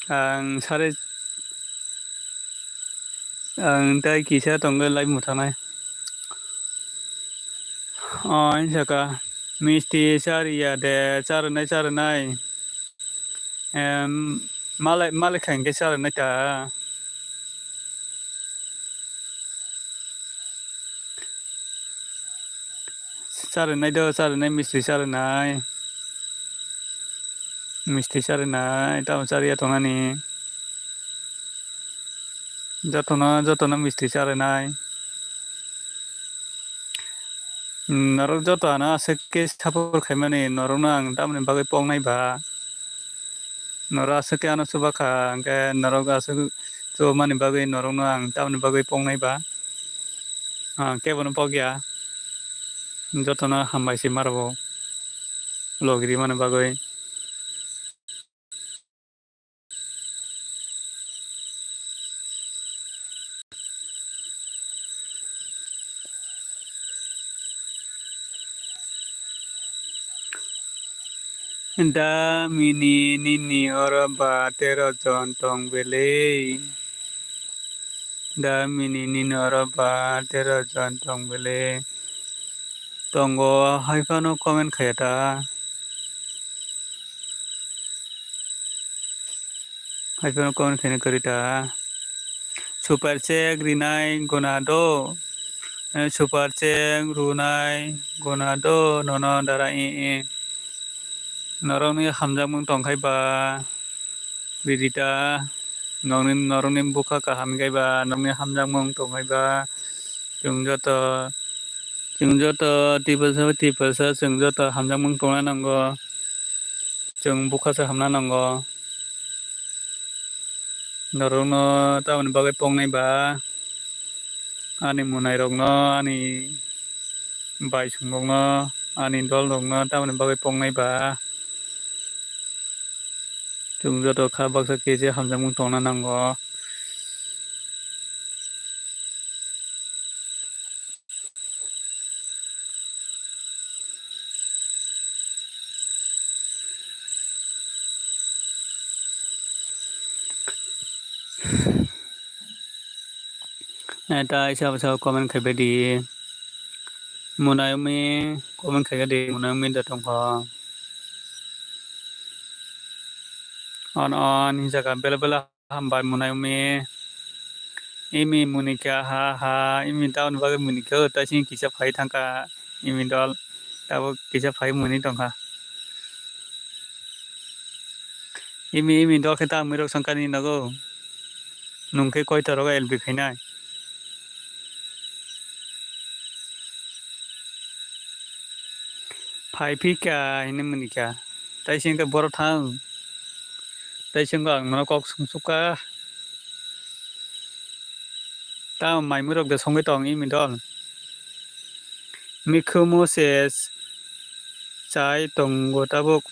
Speaker 1: ang sare ang dai kisa tongo lai mutanai injaga misti saria de charanai malai khangke charanai ta charanai misti charanai tam charia tongani jotona misti charanai norok joto ana asake sapor khaimani norok no ang tamni bagai pongnai ba norok asake ano subakha angke norok asake so mani bagai norok no ang tamni bagai pongnai ba kebono pogya jotona hambai si marbo logiri mani bagai da mini nini ora ba 13 jon tong bele da mini nini ora ba 13 jon tong bele tongo haifano comment khayata haifano comment khayna karita super check rinai gonado super check runai gonado nono dara e norongni hamjamung tongkhaiba bidita norongni bukha kaham gaiba norongni hamjamung tonghaiba जों टिपलसा जों जत हामजामुं तंना नांगौ जों बुखासो हामना नांगौ नरनो तामनि बागै पंनायबा आनि मुनाय रगनो आनि बायसुंगनो आनि दल रगनो तामनि बागै पंनायबा जों जत खाबाक्सा केजे हामजामुं तंना नांगौ ता हिसाब कमेन्ट खायबायदि मुनायमी कमेन्ट खायगादि मुनायमी दतंखौ on hijaga bela hamba munaimi imi munika ha imi taun bagai munika ta sing kisa phai thangka imi dol tabo kisa phai muni tongkha imi dol kheta mirok sangkani nago nungke koi taroga elbi khainai phai phika ini munika tai sing ta bor thang tai sing ang no kok sumsuka ta mai mirok de songai tong imi dol mikhumo ses chai tongo tabuk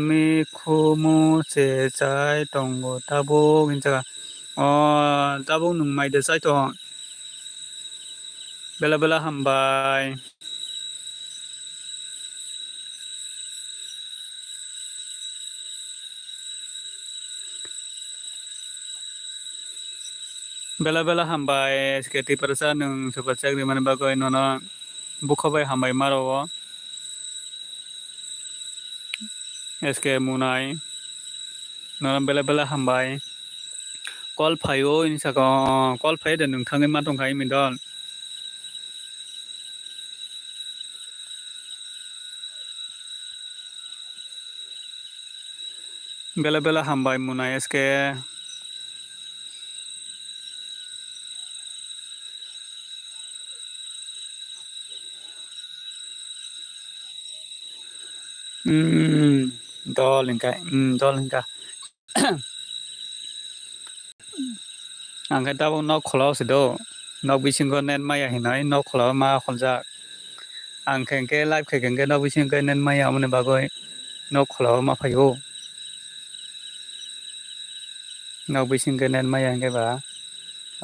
Speaker 1: mikhumo se chai tongo tabuk injaga tabuk nung mai de chai tong bela hambai bela hambai sketi perasa nung super chakri man bagoi nono bukhabai hambai maro eske munai nono bela hambai kol phayo ini sako kol phai de nung thangai ma tongkai min dol bela hambai munai eske dol hingka angkai tabo nok kholau sido nok bisingo net maya hinai nok kholau ma khonja ang khengke live khengke nok bisingo net maya amne bagoi nok kholau ma phayo nok bisingo net maya hingke ba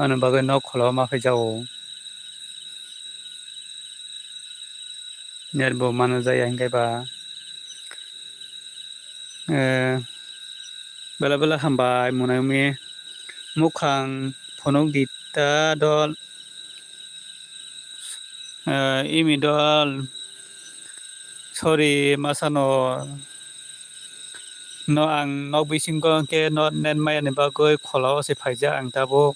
Speaker 1: ane bagoi nok kholau ma phai jao net bo mano jaya hingke ba bela hambai munai mukhang phonok dita dol imi dol sorry masano no ang nok bisingo ke not net maya ni bagoi kholau se phaija ang tabo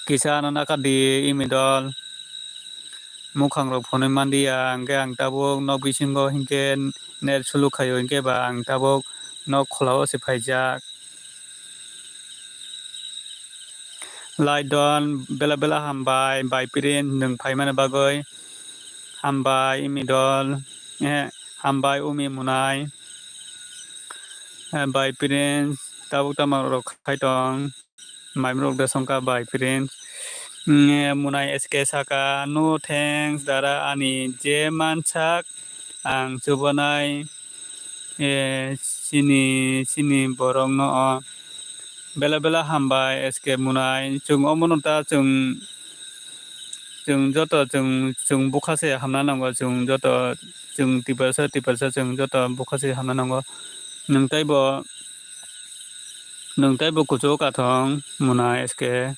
Speaker 1: kisana nakadi imi dol mukhang ro phone mandia angke ang tabo nok bisingo hingke net sulu khayo hingke ba ang tabo nok kholau se phaija laidon bela hambai bai pirin nung phai mana bagoi hambai imi dol hambai umi munai bai pirin tabuk tamang rok khai tong mai rok da songka bai pirin munai eske saka no thanks dara ani je manchak ang chubanai sini borong no bela hambai eske munai chung omonota chung joto chung bukhase hamna nango chung joto chung tipalsa chung joto bukhase hamna nango nungtai bo kucho ka thong munai eske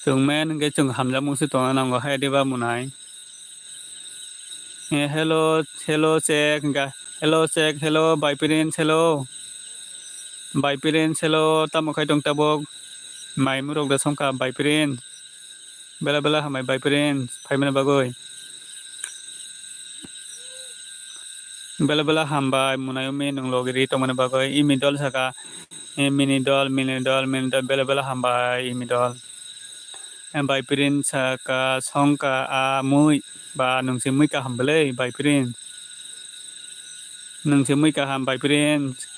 Speaker 1: chung men ge chung hamjamung se tona nango hai deba munai hello check hello bai prince hello by parents hello tamo khai dong tabok mai murok da songka by parents bela bela hamai by parents phaimana bagoi bela bela hambai munai umi nunglogiri tongmana bagoi imi dol saka mini dol bela bela hambai imi dol by parents saka songka a mui ba nungsi mui ka hambele by parents nungsi mui ka ham by parents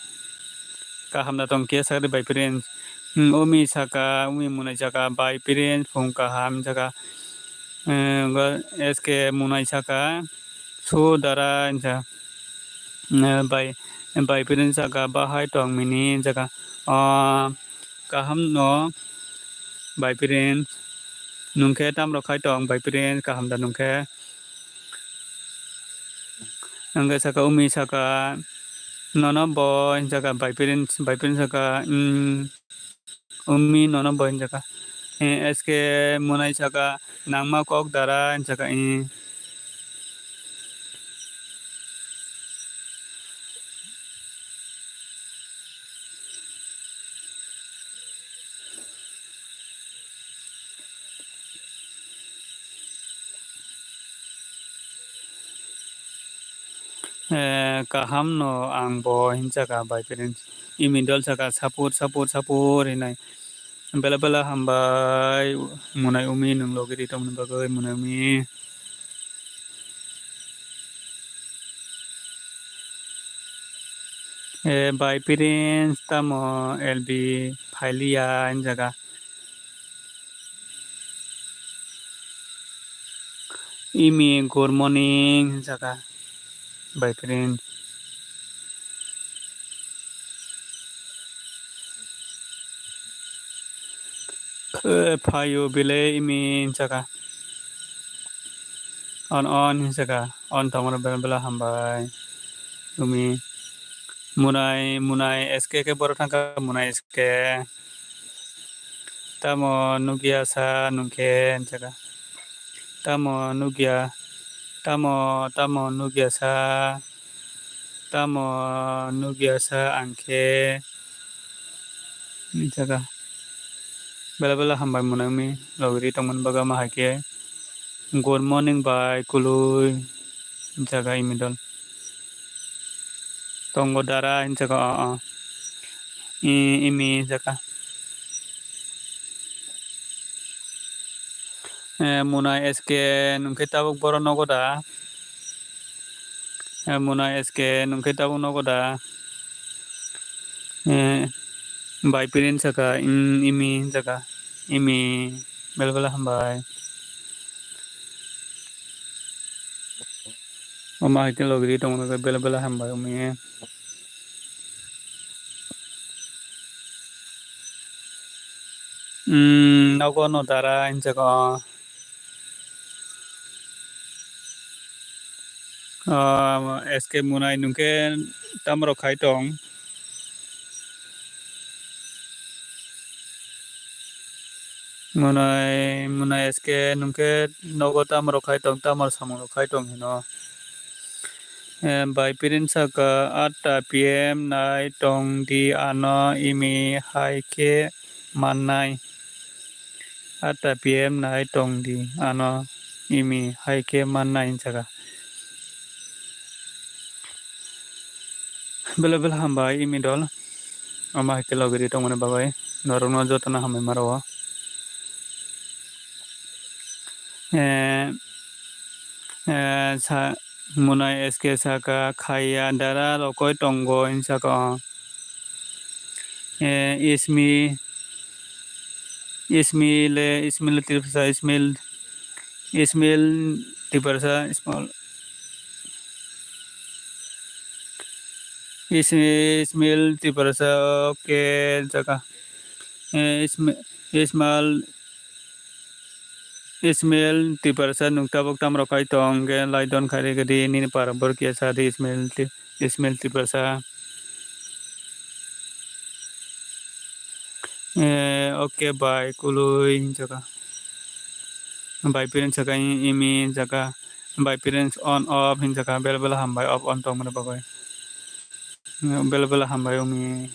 Speaker 1: ka hamna tong kia sakri by parents umi saka umi munai saka by parents phung ka ham saka eske munai saka su dara inja by parents saka bahai tong mini saka kaham no by parents nungke tam ro khai tong by parents kaham da nungke angga saka umi saka nono boy saka by parents saka umi nono boy saka eske munai saka nangma kok dara saka kaham no ang boy saka by parents imi dol saka sapur hinai bela bela hambai munai umi nunglogiri tongmana bagoi munai umi by parents tamo LB phailia jaga imi good morning jaga by parents phayo bile imi jaga on jaga on tongmana bela bela hambai umi munai SK ke boro thangka munai SK tamo nugia sa nungke jaga tamo nugia sa angke jaga bela bela hambai munai mi logiri tongman baga mahake good morning by kului jaga imidol tongo dara jaga imi jaga munai SK nungke tabuk boro nogoda munai SK nungke tabuk nogoda by parents saka imi jaga imi bela bela hambai oma hite logiri tongmana bela bela hambai umi nogo no dara jaga SK munai nungke tamro khai tong munai SK nungke nogo tamro khai tong tamar samung khai tong hino by parents saka 8 PM nai tong di ano imi hai ke manai 8 PM nai tong di ano imi hai ke manai jaga bela bela hambai imi dol ama hite logiri tongmana bagai norno jotona hamai maro munai SK saka khaya dara lokoi tongo saka Ismail Tirpasa Ismail Tirpasa small Ismail Tirpasa oke jaga Ismail Tirpasa nungtabok tamro khai tong ge laidon khari gadi nini parabor kia sadi Ismail Tirpasa oke by kului jaga by parents jaga imi jaga by parents on off jaga bela bela hambai off on tongmana bagoi bela bela hambai umi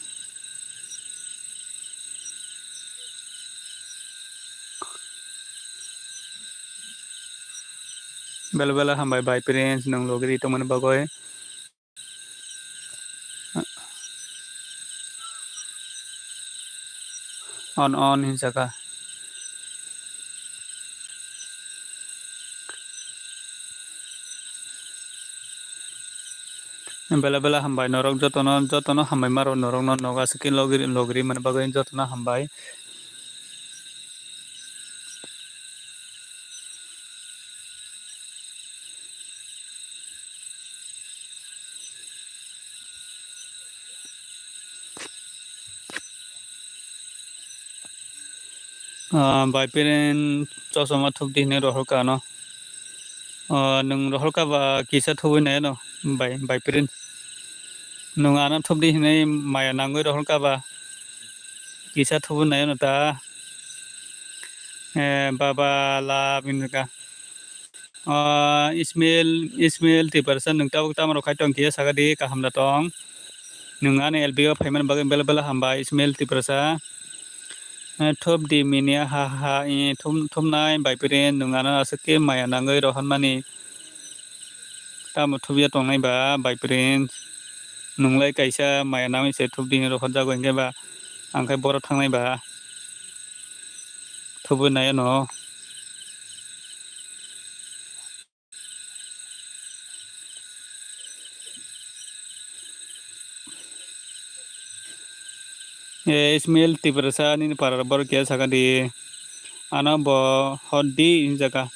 Speaker 1: bela bela hambai by parents nang logri to man bagoi on hinsaka bela bela hambai norok jotono hambai maro norok no noga skin logri man bagoi jotono hambai by parent chosoma thup dine rohor ka no nung rohor ka ba kisa thubi ne no by parent nung ana thup di hine maya nangoi rohor ka ba kisa thubi ne no ta baba la binka Ismail ti person nung taw tamaro khaitong kia sagadi ka hamda tong nung ane LBO payment bagai bela bela hamba Ismail ti persa thup di minia ha thum nai by parent nung ana asake maya nangoi rohan mani tamo thubia tong nai ba by parent nunglai kaisa maya nami se thup di rohan jago hingke ba angkai boro thangnai ba thubu nai no Ismail ti persa ni parar bor kia sagadi ana bo hodi jaga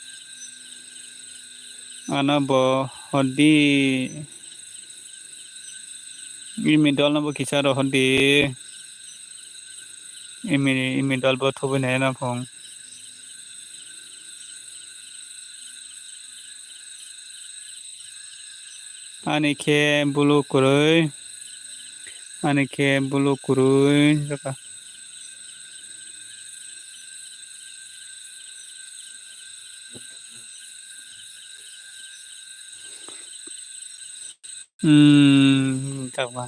Speaker 1: ana bo hodi imi dol na bo kisa ro hodi imi dol bo thubu nai na phong ani ke bulu kurui jaga jaga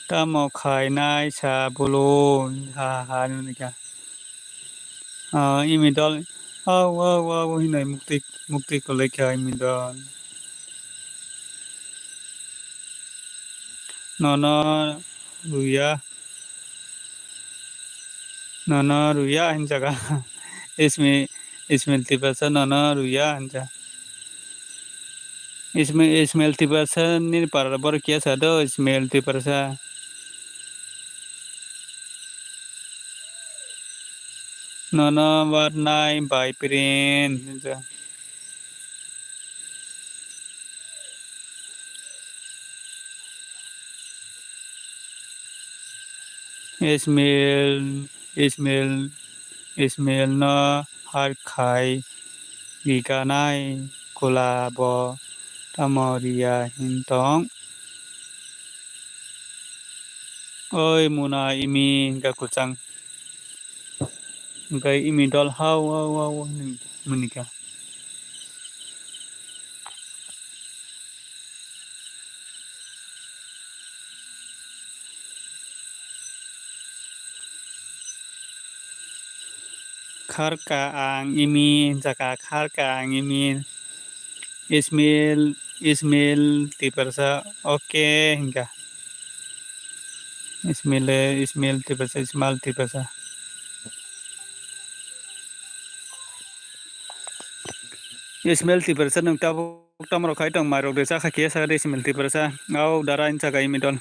Speaker 1: tamo khai nai sa bulu ha ni ka imi dol au hinai mukti ko lekha imi dol nono ruya hin jaga Ismail ti persa nono ruya hanja Ismail ti persa ni parar bor kia sado Ismail ti persa nono warnai by parent hanja Ismail no har khai giganai kula bo tamoria hintong oi muna imi ga kucang gai imi dol hau munika khar ka ang imi jaka khar ka ang imi Ismail ti persa oke hingga Ismail ti persa Ismail ti persa Ismail ti persa nung tamro khai tong marok desa khakia sa Ismail ti persa au darain jaka imi dol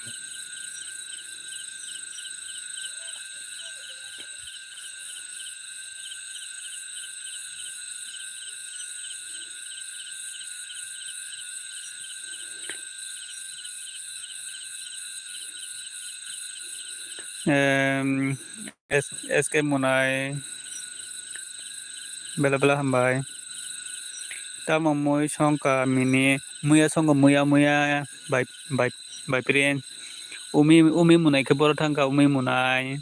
Speaker 1: SK munai bela bela hambai tamo moi songka mini muya songo muya by parent umi munai ke boro thangka umi munai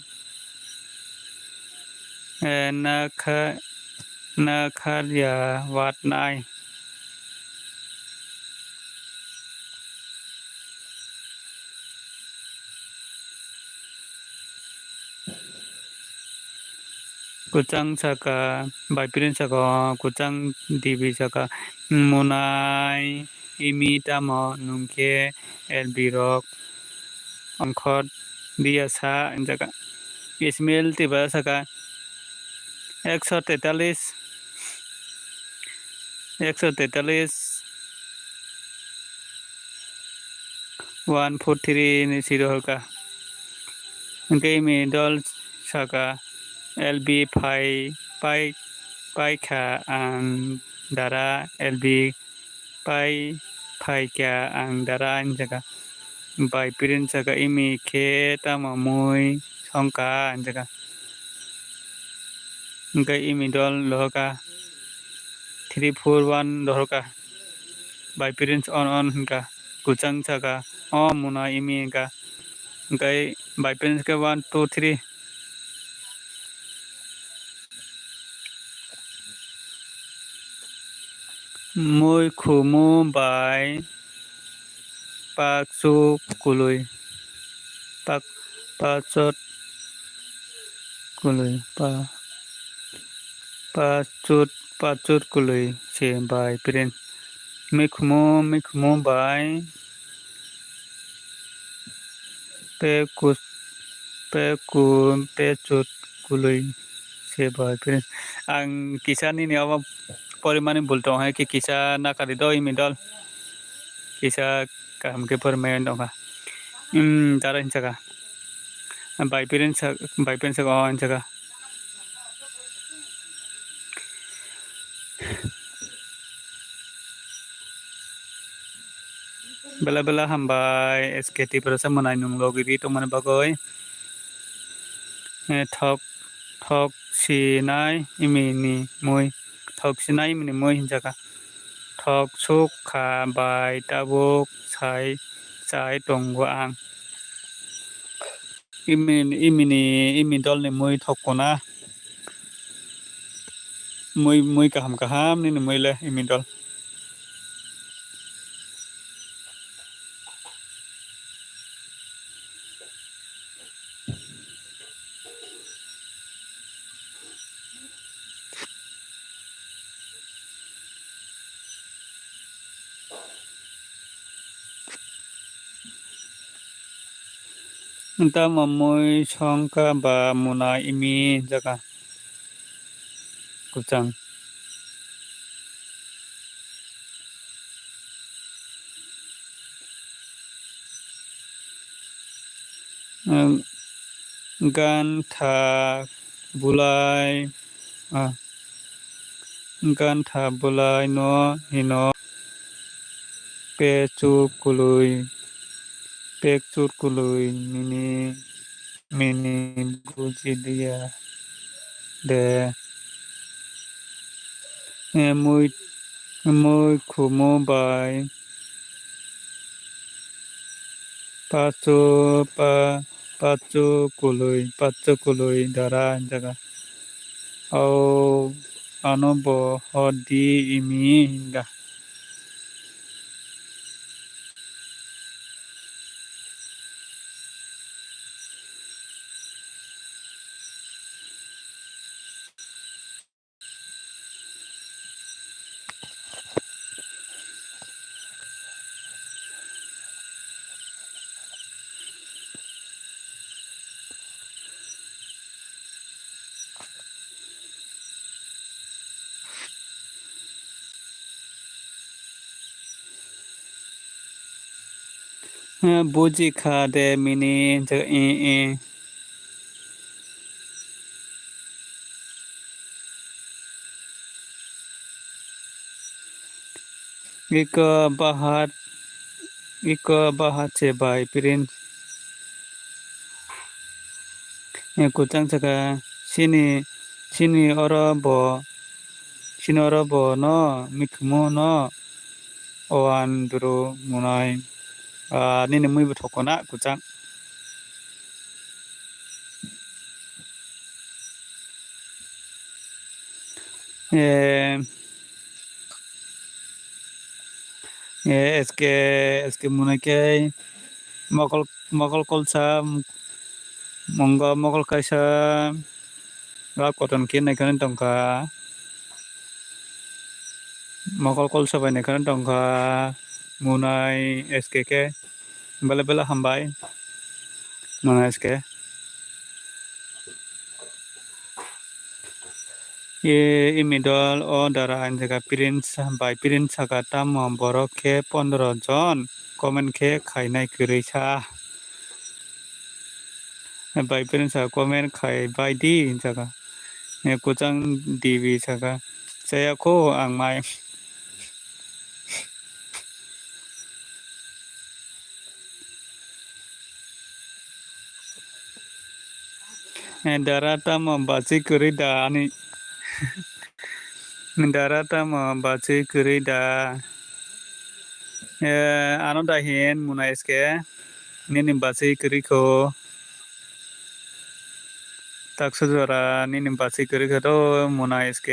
Speaker 1: na kharya wat nai kucang saka baipirin saka kucang dibi saka munai imi tamo nungke elbirok angkot dia sa jaka ismail tiba saka 143 143 ni siro ka ke imi dol saka LB pai pai kha ang dara LB pai kha ang dara jaka bai pirin saka imi ke tama mui songka jaka ke imi dol lohka 341 lohka bai pirin on ka kucang saka muna imi ka ke bai pirin ka 1 2 3 mui khumu bai pak su kului pak pachot kului pachut kului se bai pirin mui khumu bai pechut kului se bai pirin ang kisah ni apa परिमाण बोलता है कि किसा ना कर दो इमिडल किसा काम के परमेंट होगा तारा इन जगह बाइपेरेंस का इन जगह बेला हम बाय एसकेटी पर से मनाई नुंग लोगिरी तो मन बगोय थक सिनाय इमिनी मुई थक सिनाय इमिनी मुई इन जगह थक सुख खा बाय ताबुक साय टंगो आं इमिनी दल ने मुई थकना मुई kaham ni मुई ले इमि दल Entah mamui songka ba muna imi jaka kucang gan tha bulai no hino pechut kului mini buji dia de mui khumu bai pachu kului dara jaga au anobo hodi imi hinga buji kha de mini jaga ika bahat se bai pirin kucang jaga sini ora bo no mikmu no oan duru munai nini mui bethokona kucang eske munai ke mokol kolsa monggo mokol kaisa Gak koton kin naik kan tongka mokol kol sabai naik kan tongka munai SKK bela bela hambai munai SK imidol o dara anjaga prince hambai prince saka tamo borok ke 15 jon komen ke khainai kwrui sa bai prince saka komen khai bai di jaga kuchang dibi saka saya ko ang mai dara tamo bachi kwrui da ani dara tamo bachi kwrui da ano da hin munai SK nini bachi kwrui ko takso jora nini bachi kwrui ko do munai SK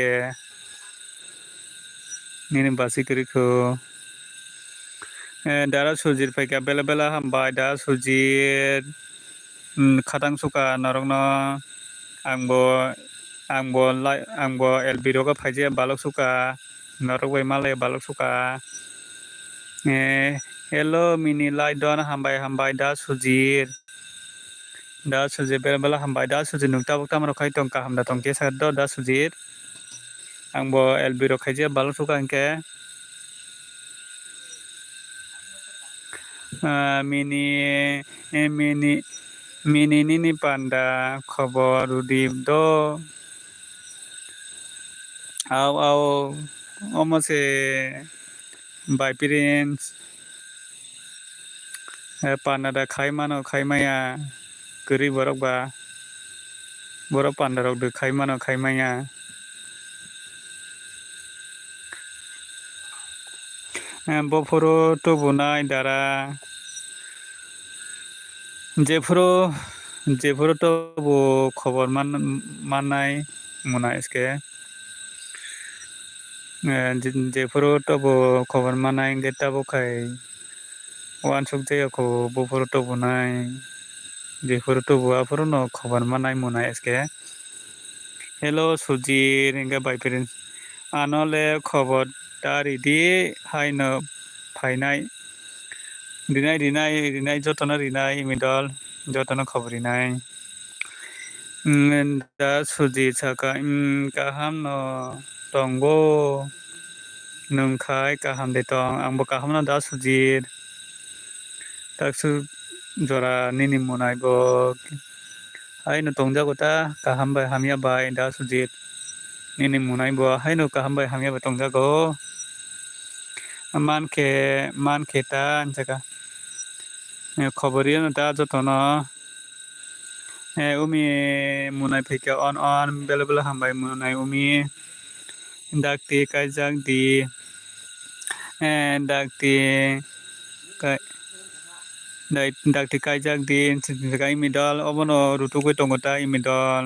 Speaker 1: nini bachi kwrui ko dara sujir paika bela bela hambai da sujir khatang suka norokno angbo LB roga phaije balok suka norok bai malai balok suka hello mini light don hambai da sujir bela bela hambai da sujir nukta bukta maro khai tongka hamda tongke sa do da sujir angbo LB rok khaije balok suka angke mini nini panda khobor udip do au omose by parents panda da khaimaya kwrui borok ba borok panda rok de khaimaya boforo tobunai dara jeforo to bo khobor mannai muna SK jeforo to bo khobor mannai ge tabo khai wansuk jaya ko boforo to bunai jeforo to bo aforo no khobor mannai muna SK hello sujir inga by parents anole khobor dari di haino phainai rinai jotono rinai imidol jotono khobor rinai da sujir saka kaham no tongo nungkhai kaham de tong angbo kaham no da sujir taksu jora nini munai bo haino tongjago ta kaham bai hamya bai da sujir nini munai bo haino kaham bai hamya bai tongjago manke ta jaga khoboriya no da jotono umi munai phaika on bela bela hambai munai umi dakti kaijak di dakti kaijak di jaga imidol obono rutugui tongo ta imidol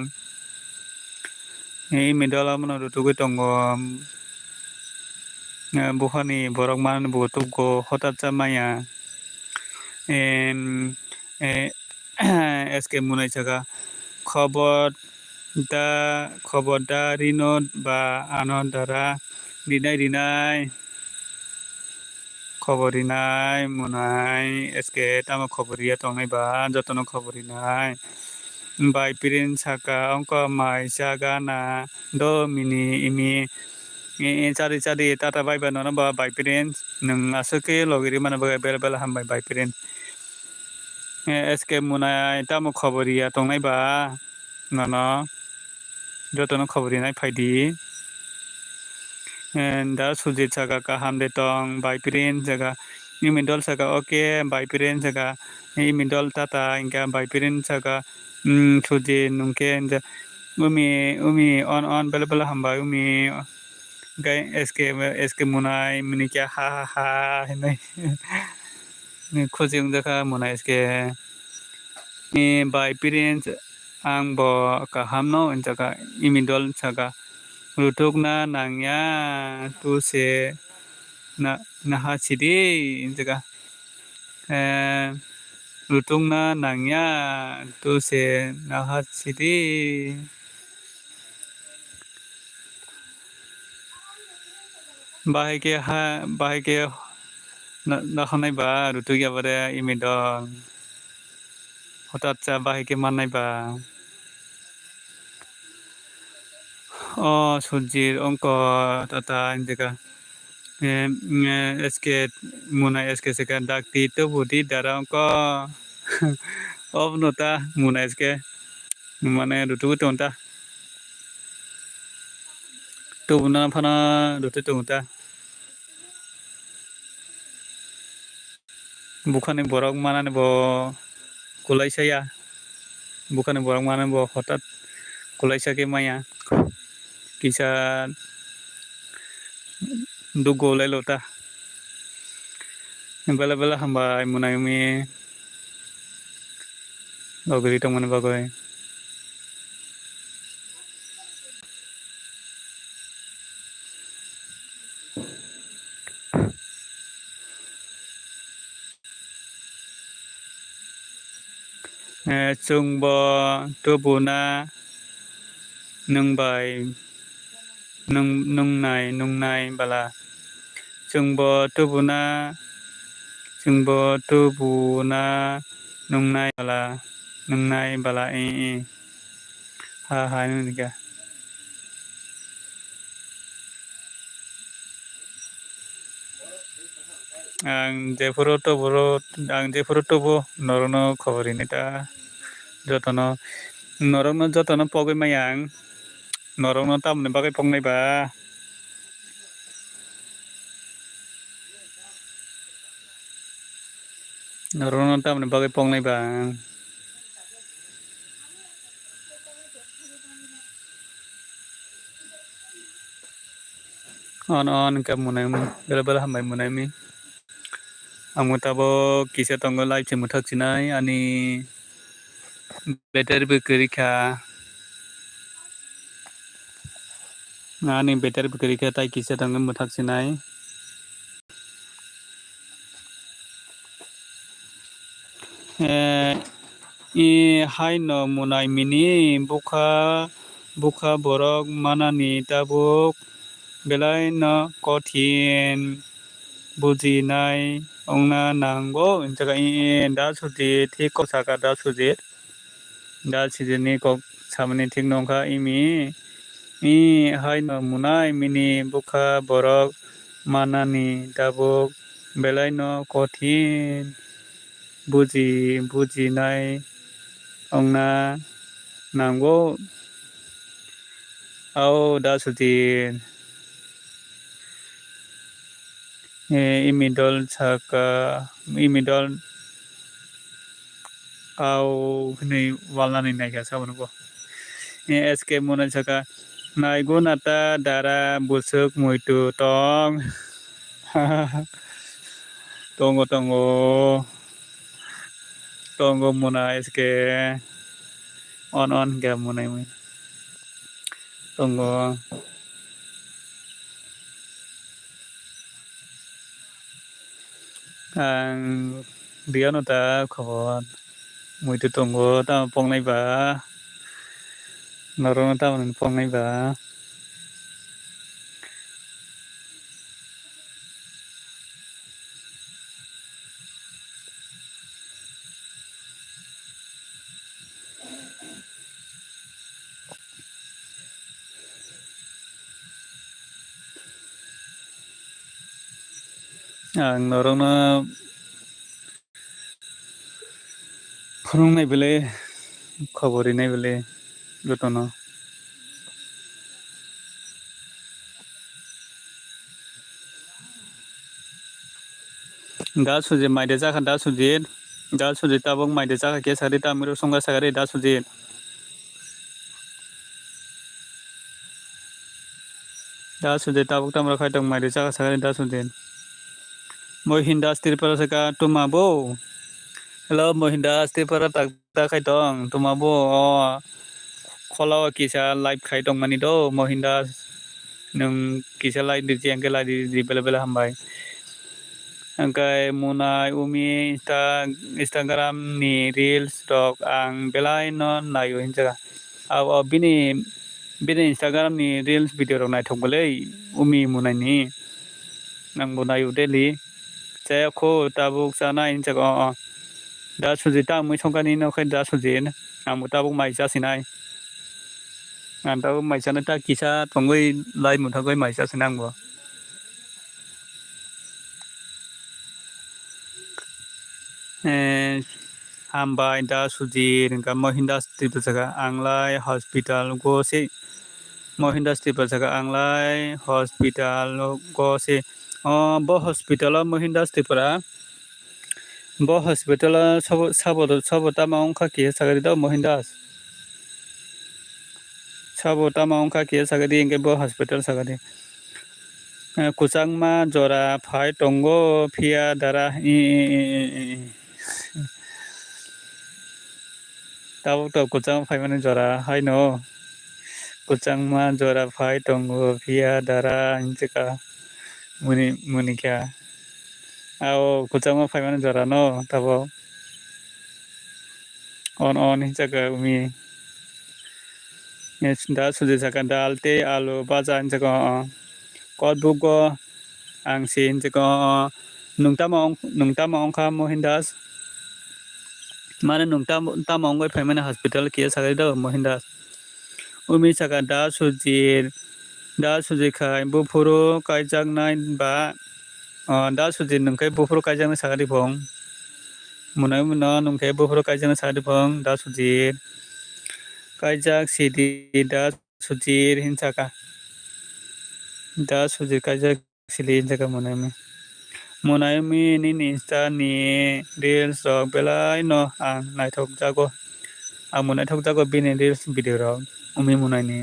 Speaker 1: obono rutugui tongo buhani borok man bo tubgo hotat maya SK munai jaga khobor da rinot ba ano dara rinai khobor rinai munai SK tamo khoboriya tongnai ba jotono khobor rinai by parents saka ongko mai jaga na do mini imi chari tata bai ba nono ba by parents nung asuke logiri mana ba bela bela hambai by parents SK munai tamo khoboriya tongnai ba nono jotono khobor rinai phaidi da sujit saka kaham de tong by parents jaga imidol saka okay by parents jaga imidol tata inka by parents saka sujit nungke umi on bela bela hambai umi gai SK munai mini kya ha hinai khojing jaka munai SK by parents ang bo kaham no jaga imidol saka rutukna nangya tu se naha sidi jaga rutungna nangya tu se naha sidi बाहायके नाखानायबा Rutu गैयाबारे इमिदल हठाৎ चा बाहायके माननायबा सुजिर अंक tata indika eske muna eske seka dakti to budi dara अंक अब नता मुना eske माने Rutu tonta to buna phana rutu tonta bukhani borok manane bo kulaisaya bukhani borok manane bo hঠাৎ kulaisake maya kisa dugo lailota bela bela hambai munami ogri tongmani bagoi chungbo tubuna nungbai nungnai bala chungbo tubuna nungnai bala ha nika ang jefuro tobo norono khoborini ta jotono norokno jotono pogoi mayang norokno tamni bagai pongnai ba norokno tamni bagai pongnai ba on ka munai bela hambai munai mi amutabo kisa tongo live muthak sinai ani better bekerika ani better bekerika tai kisa tongo muthak sinai I haino munai mini buka borok manani tabuk belai no kothin bujinai ongna nangbo jaga da suji thik ko saka da suji da sijini kok samani thik nongkha imi haino munai mini buka borok manani tabuk belai no kothin bujinai ongna nangbo au da suji imidol au ni walnani naika sabono eske mona saka naigo nata dara busuk muitu tong tongo mona eske on ga mona mi tongo ang diano ta khobor muitu tongo ta pongnai ba norono ta pongnai ba ang norono khurung nai bele khobori nai bele jotono da suje maide jaka da suje tabok maide jaka ke sari tamiro songa sagare da suje tabok tamro khaitong maide jaka sagare da suje mohindas tirpara saka tumabo hello mohindas tirpara tak khaitong tumabo kholawa kisa live khaitong mani do mohindas nung kisa live di jengke live di bela hambai angkai munai umi Instagram ni reels tok ang belai no nayo hinjaga aw bini Instagram ni reels video rok nai thok belai umi munai ni Ang bunayu deli. Saya ko tabuk sana in jaga da suji ta mui songkani no khai da suji na. Ang tabuk mai sa sinai. Ang tabuk mai sana ta kisa tongoi lai muthagoi mai sa sinang bo. Hambai da suji ringka Mohinda Stipel jaga anglai hospital go se Mohinda Stipel jaga anglai hospital go se bo hospital Mohinda Stipera bo hospital sabota maung kha ke sagari da Mohinda sabota maung kha ke sagari ingke bo hospital sagari kuchangma jora phai tongo phia dara tabuk to kuchang phai mane jora hai no kuchangma jora phai tongo phia dara inchika muni kya ao kuchangma phai mane jora no tabo on inchaka umi da suji jaka dal te alu baja inchaka kodbugo ang si inchaka nungtama ongkha Mohindas mane nungtama ongoi phai mane hospital kia sagari da Mohindas umi chaka da suji khai bufuru kaijak nai ba da suji nungkai bufuru kaijak nai sagari phong munai muno nungkai bufuru kaijak nai sagari phong da suji kaijak sidi da suji hinchaka da suji kaijak sili hinchaka munai mi ni insta ni reels rok belai no ang naithok jago ang munai thok jago bini reels video rok umi munai ni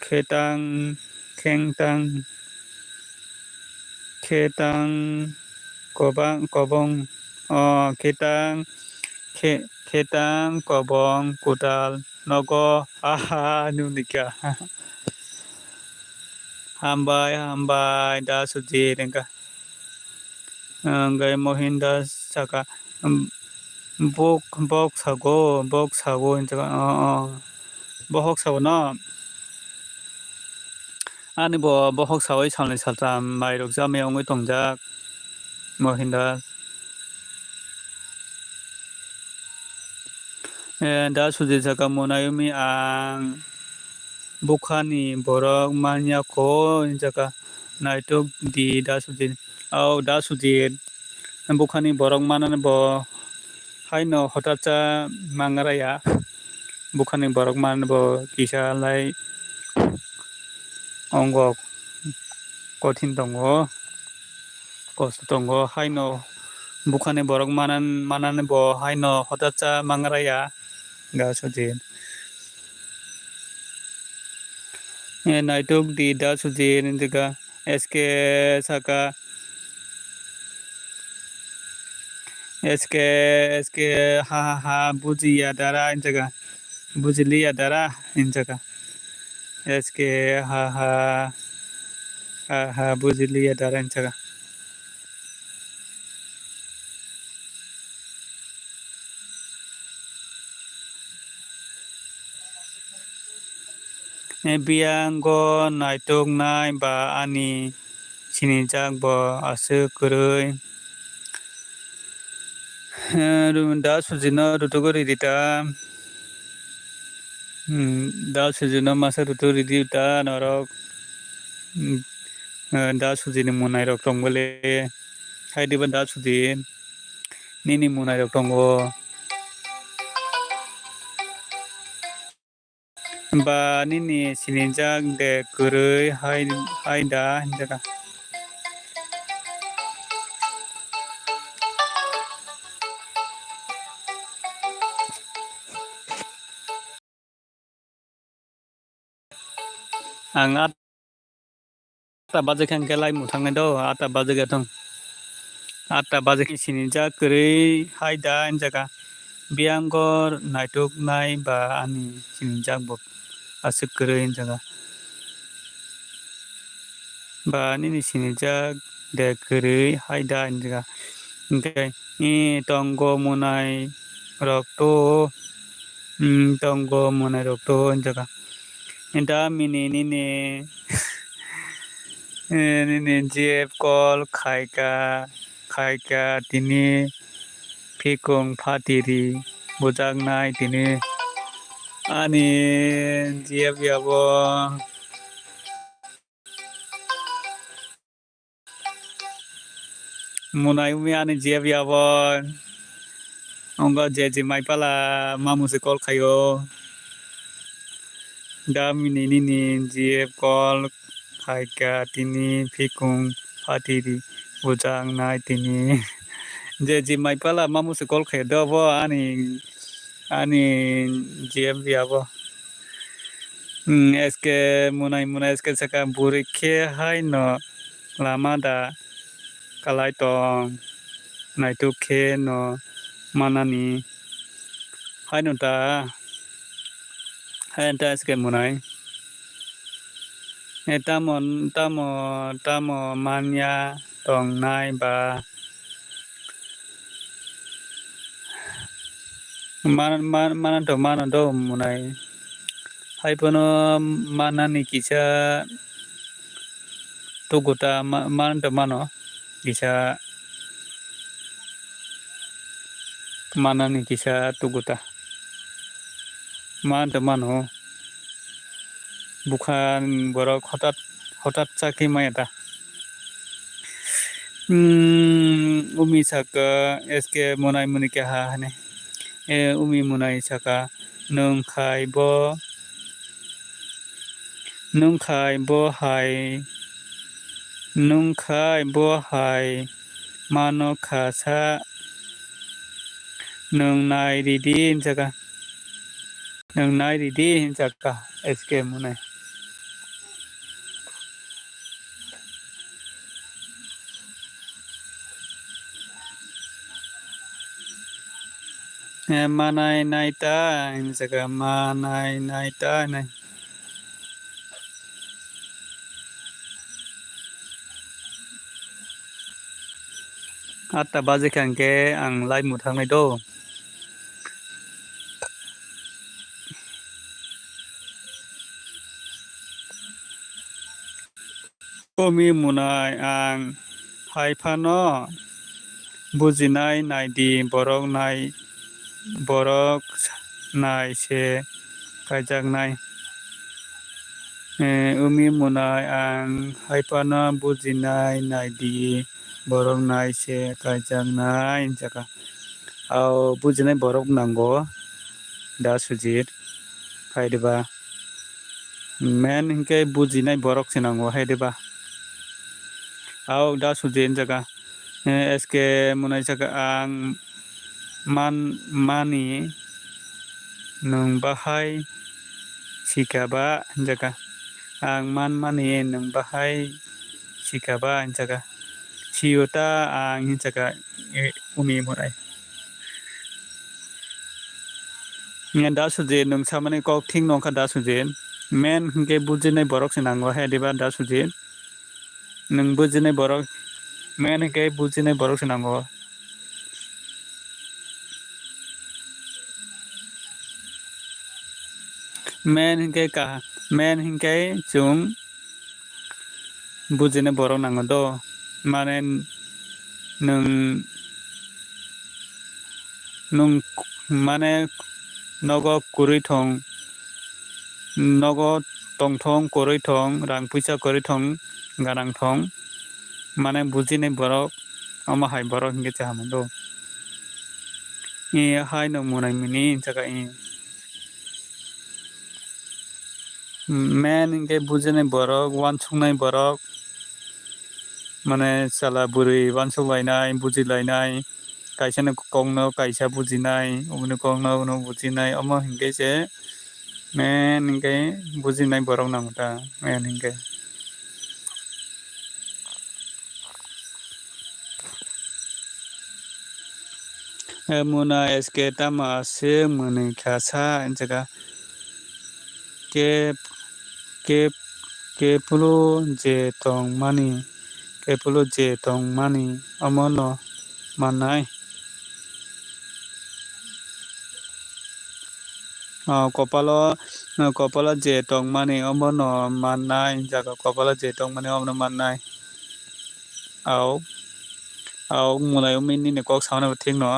Speaker 1: khetang kobong khetang kobong kudal nogo nunika hambai da suji ringka ngai Mohinda saka bok sago inchaka bohok sago no ani bo bohok sawai salnai saltam mairok jame ongoi tongjak Mohinda da suji jaka munayumi ang bukhani borok manya ko inchaka naitok di da suji da suji bukhani borok manane bo haino hotacha mangaraya bukhani borok manane bo kisa lai ongo kotin tongo kosto tongo haino bukhani borok manane bo haino hotacha mangaraya da suji naitok di da suji inchaka SK ha buji dara inchaka bujili dara inchaka SK ha bujili dara inchaka biango naitok nai ba ani sinijak bo asuk kurui da suji no rutugo ridita da suji no masa rutu ridita norok da suji ni munai rok tonggole haidiba da suji nini munai rok tongo ba nini sinijak de kurui haida hinjaka ang ata baje kan kelai mutangnai do ata baje gatong ata baje ki sinijak kurui haida hinjaka biangor naitok nai ba ani sinijak bo asuk kurui hinjaka ba nini sinijak de kurui haida hinjaka ingkai tongo munai rok to tonggo monai rok to jaga da mini nini jeb kol khaika tini fikung phatiri bujaknai tini ani jeb yabo monai umi ani jeb yabo ongo jeji maipala mamuse kol khayo da mini nini jeb kol khaika tini fikung phatiri bujaknai tini jeji maipala mamuse kol khayo do bo ani jeb yabo eske munai eske saka burikhe hai no lama da kalai tong naitu khe no manani hai no ta hai ta eske munai tamo manya tong nai ba mana do munai hai pono manani kisa tuguta mana mano kisa manani kisa tuguta mano bukan borok hotat chaki mayata umi saka eske munai munike ha hane umi munai saka nungkhai bo hai mano khasa nung nai ridi jaka eske munai manai naita jaka manai naita nai atta baje kangke ang lai mutangnai do umi munai ang haifano bujinai naidi borok nai se kaijaknai umi munai ang haifano bujinai naidi borok nai se kaijaknai jaka au bujinai borok nango da sujit haideba men hingke bujinai borok sinango haideba au da sujit jaka eske munai jaka ang mani nung bahai sikaba jaka ang mani nung bahai sikaba jaka siota ang jaka umi munai da sujit nung samani kok thing nongkha da sujit men hingke bujinai borok sinango haideba da sujit nung bujinai borok men hingke bujinai borok sinango men hingke chung bujinai borok nango do mane nung mane nogo kurui thong nogo tongthong kurui thong rang puisa kurui thong ganang thong mane bujinai borok ama hai borok hingke chahamung do hai no munai mini jaka men hingke bujinai borok wansuknai borok mane chala burui wansuklainai bujilainai kaisa no kongno kaisa bujinai uboni kongno uno bujinai omo hingke je men hingke bujinai borok nango ta men hingke muna eske tama se munai khasa jaka kepulu je tong mani omono manai kopala je tong mani omono mannai jaga kopala je tong mani omono mannai au munai umini ne kok sauna thing no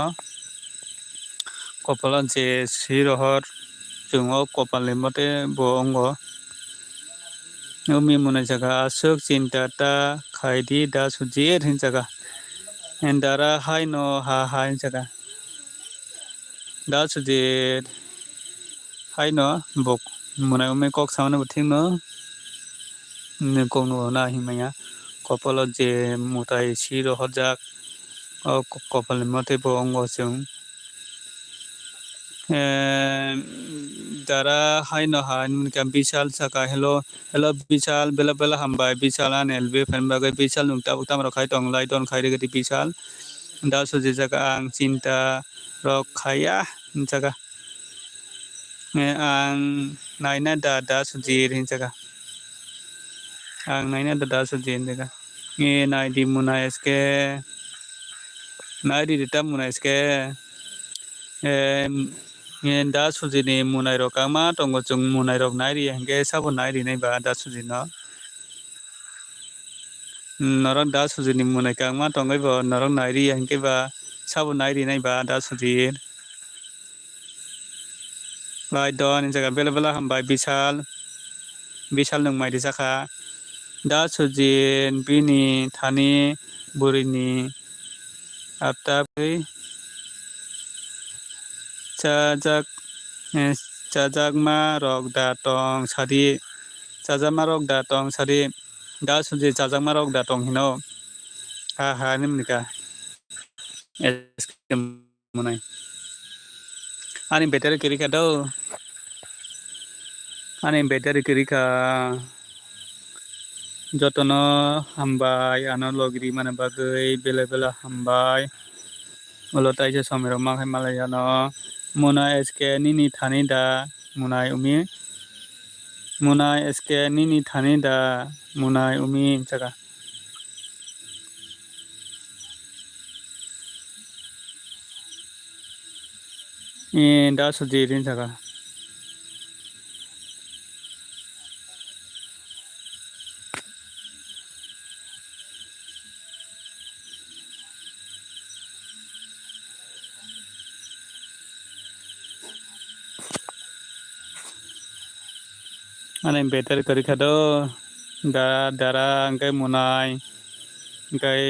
Speaker 1: kopala je sirohor jungo kopalni mate bo ongo umi munai jaga asuk cintata khaidi da sujir hin jaga endara hai no ha hin jaga da sujir hai no bok munai umi kok sauna thing no ne kong no na himaya kopala je mutai sirohor jak kopalni mate bo ongo chung dara hai no ha ka bishal saka hello bishal bela bela hambai bishal an elbe fan bagai bishal nungta utam ro khai tong lai don khai re gati bishal da soje jaga ang cinta rok khaya jaga ang naina da sujir hin jaga ang naina da sujir jaga nai di muna eske nai di ta muna eske da sujini munai rok ama tongo chung munai rok nairi henge sabo nairi nei ba da sujino norok da sujini munai kangma tongai bo norok nairi henge ba sabo nairi nei ba da sujir lai don jaga bela bela hambai bishal nung mai disaka da sujin bini thani burini aptapi chajak ma rok da tong sadi chajak ma rok da tong sadi da suji chajak ma rok da tong hino ha nimnika eskem munai ani better kirika do ani better kirika jotono hambai ano logri mane bagai bela bela hambai ulo taise somero makai malayano muna eske nini thani da munai eske nini thani da munai umi jaga da sujirin jaga ani better kirika do dara angkai munai angkai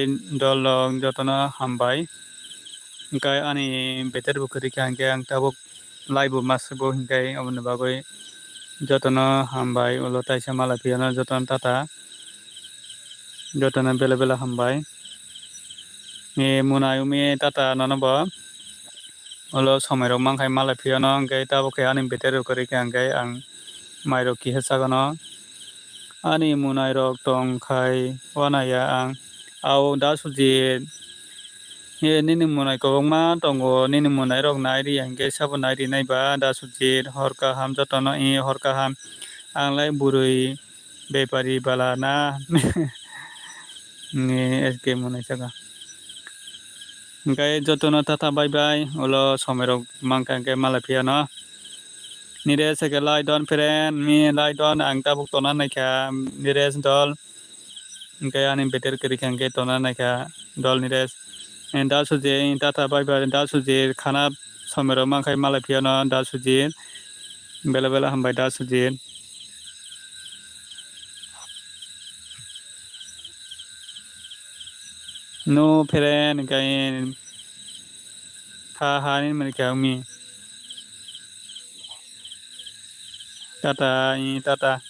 Speaker 1: dolong jotono hambai angkai ani better bu kirika angkai ang tabuk laibu masbo angkai omne bagoi jotono hambai ulo taisa mala piano jotono tata jotono bela bela hambai munai umi tata nonobo ulo somero mangkai mala piano angkai tabuk ani better kirika angkai ang mairo kiha sagano ani munai rok tong khai wanaya ang au da sujit nini munai kobongma tongo nini munai rok nairi hingke sabo nairi nai ba da sujit hor kaham jotono hor kaham anglai burui bepari bala na eske munai jaga hingkai jotono tata bye bye ulo somerok mangka hingke malapiano nires ke lai don friend lai don ang tabuk tona naikha nires dol hingkai ani better kirika hingke tona naikha dol nires da suje tata bye bye da suje khana somero mangkai malai piano da suje bela bela hambai da suje no friend hingkai ha ni manika umi tata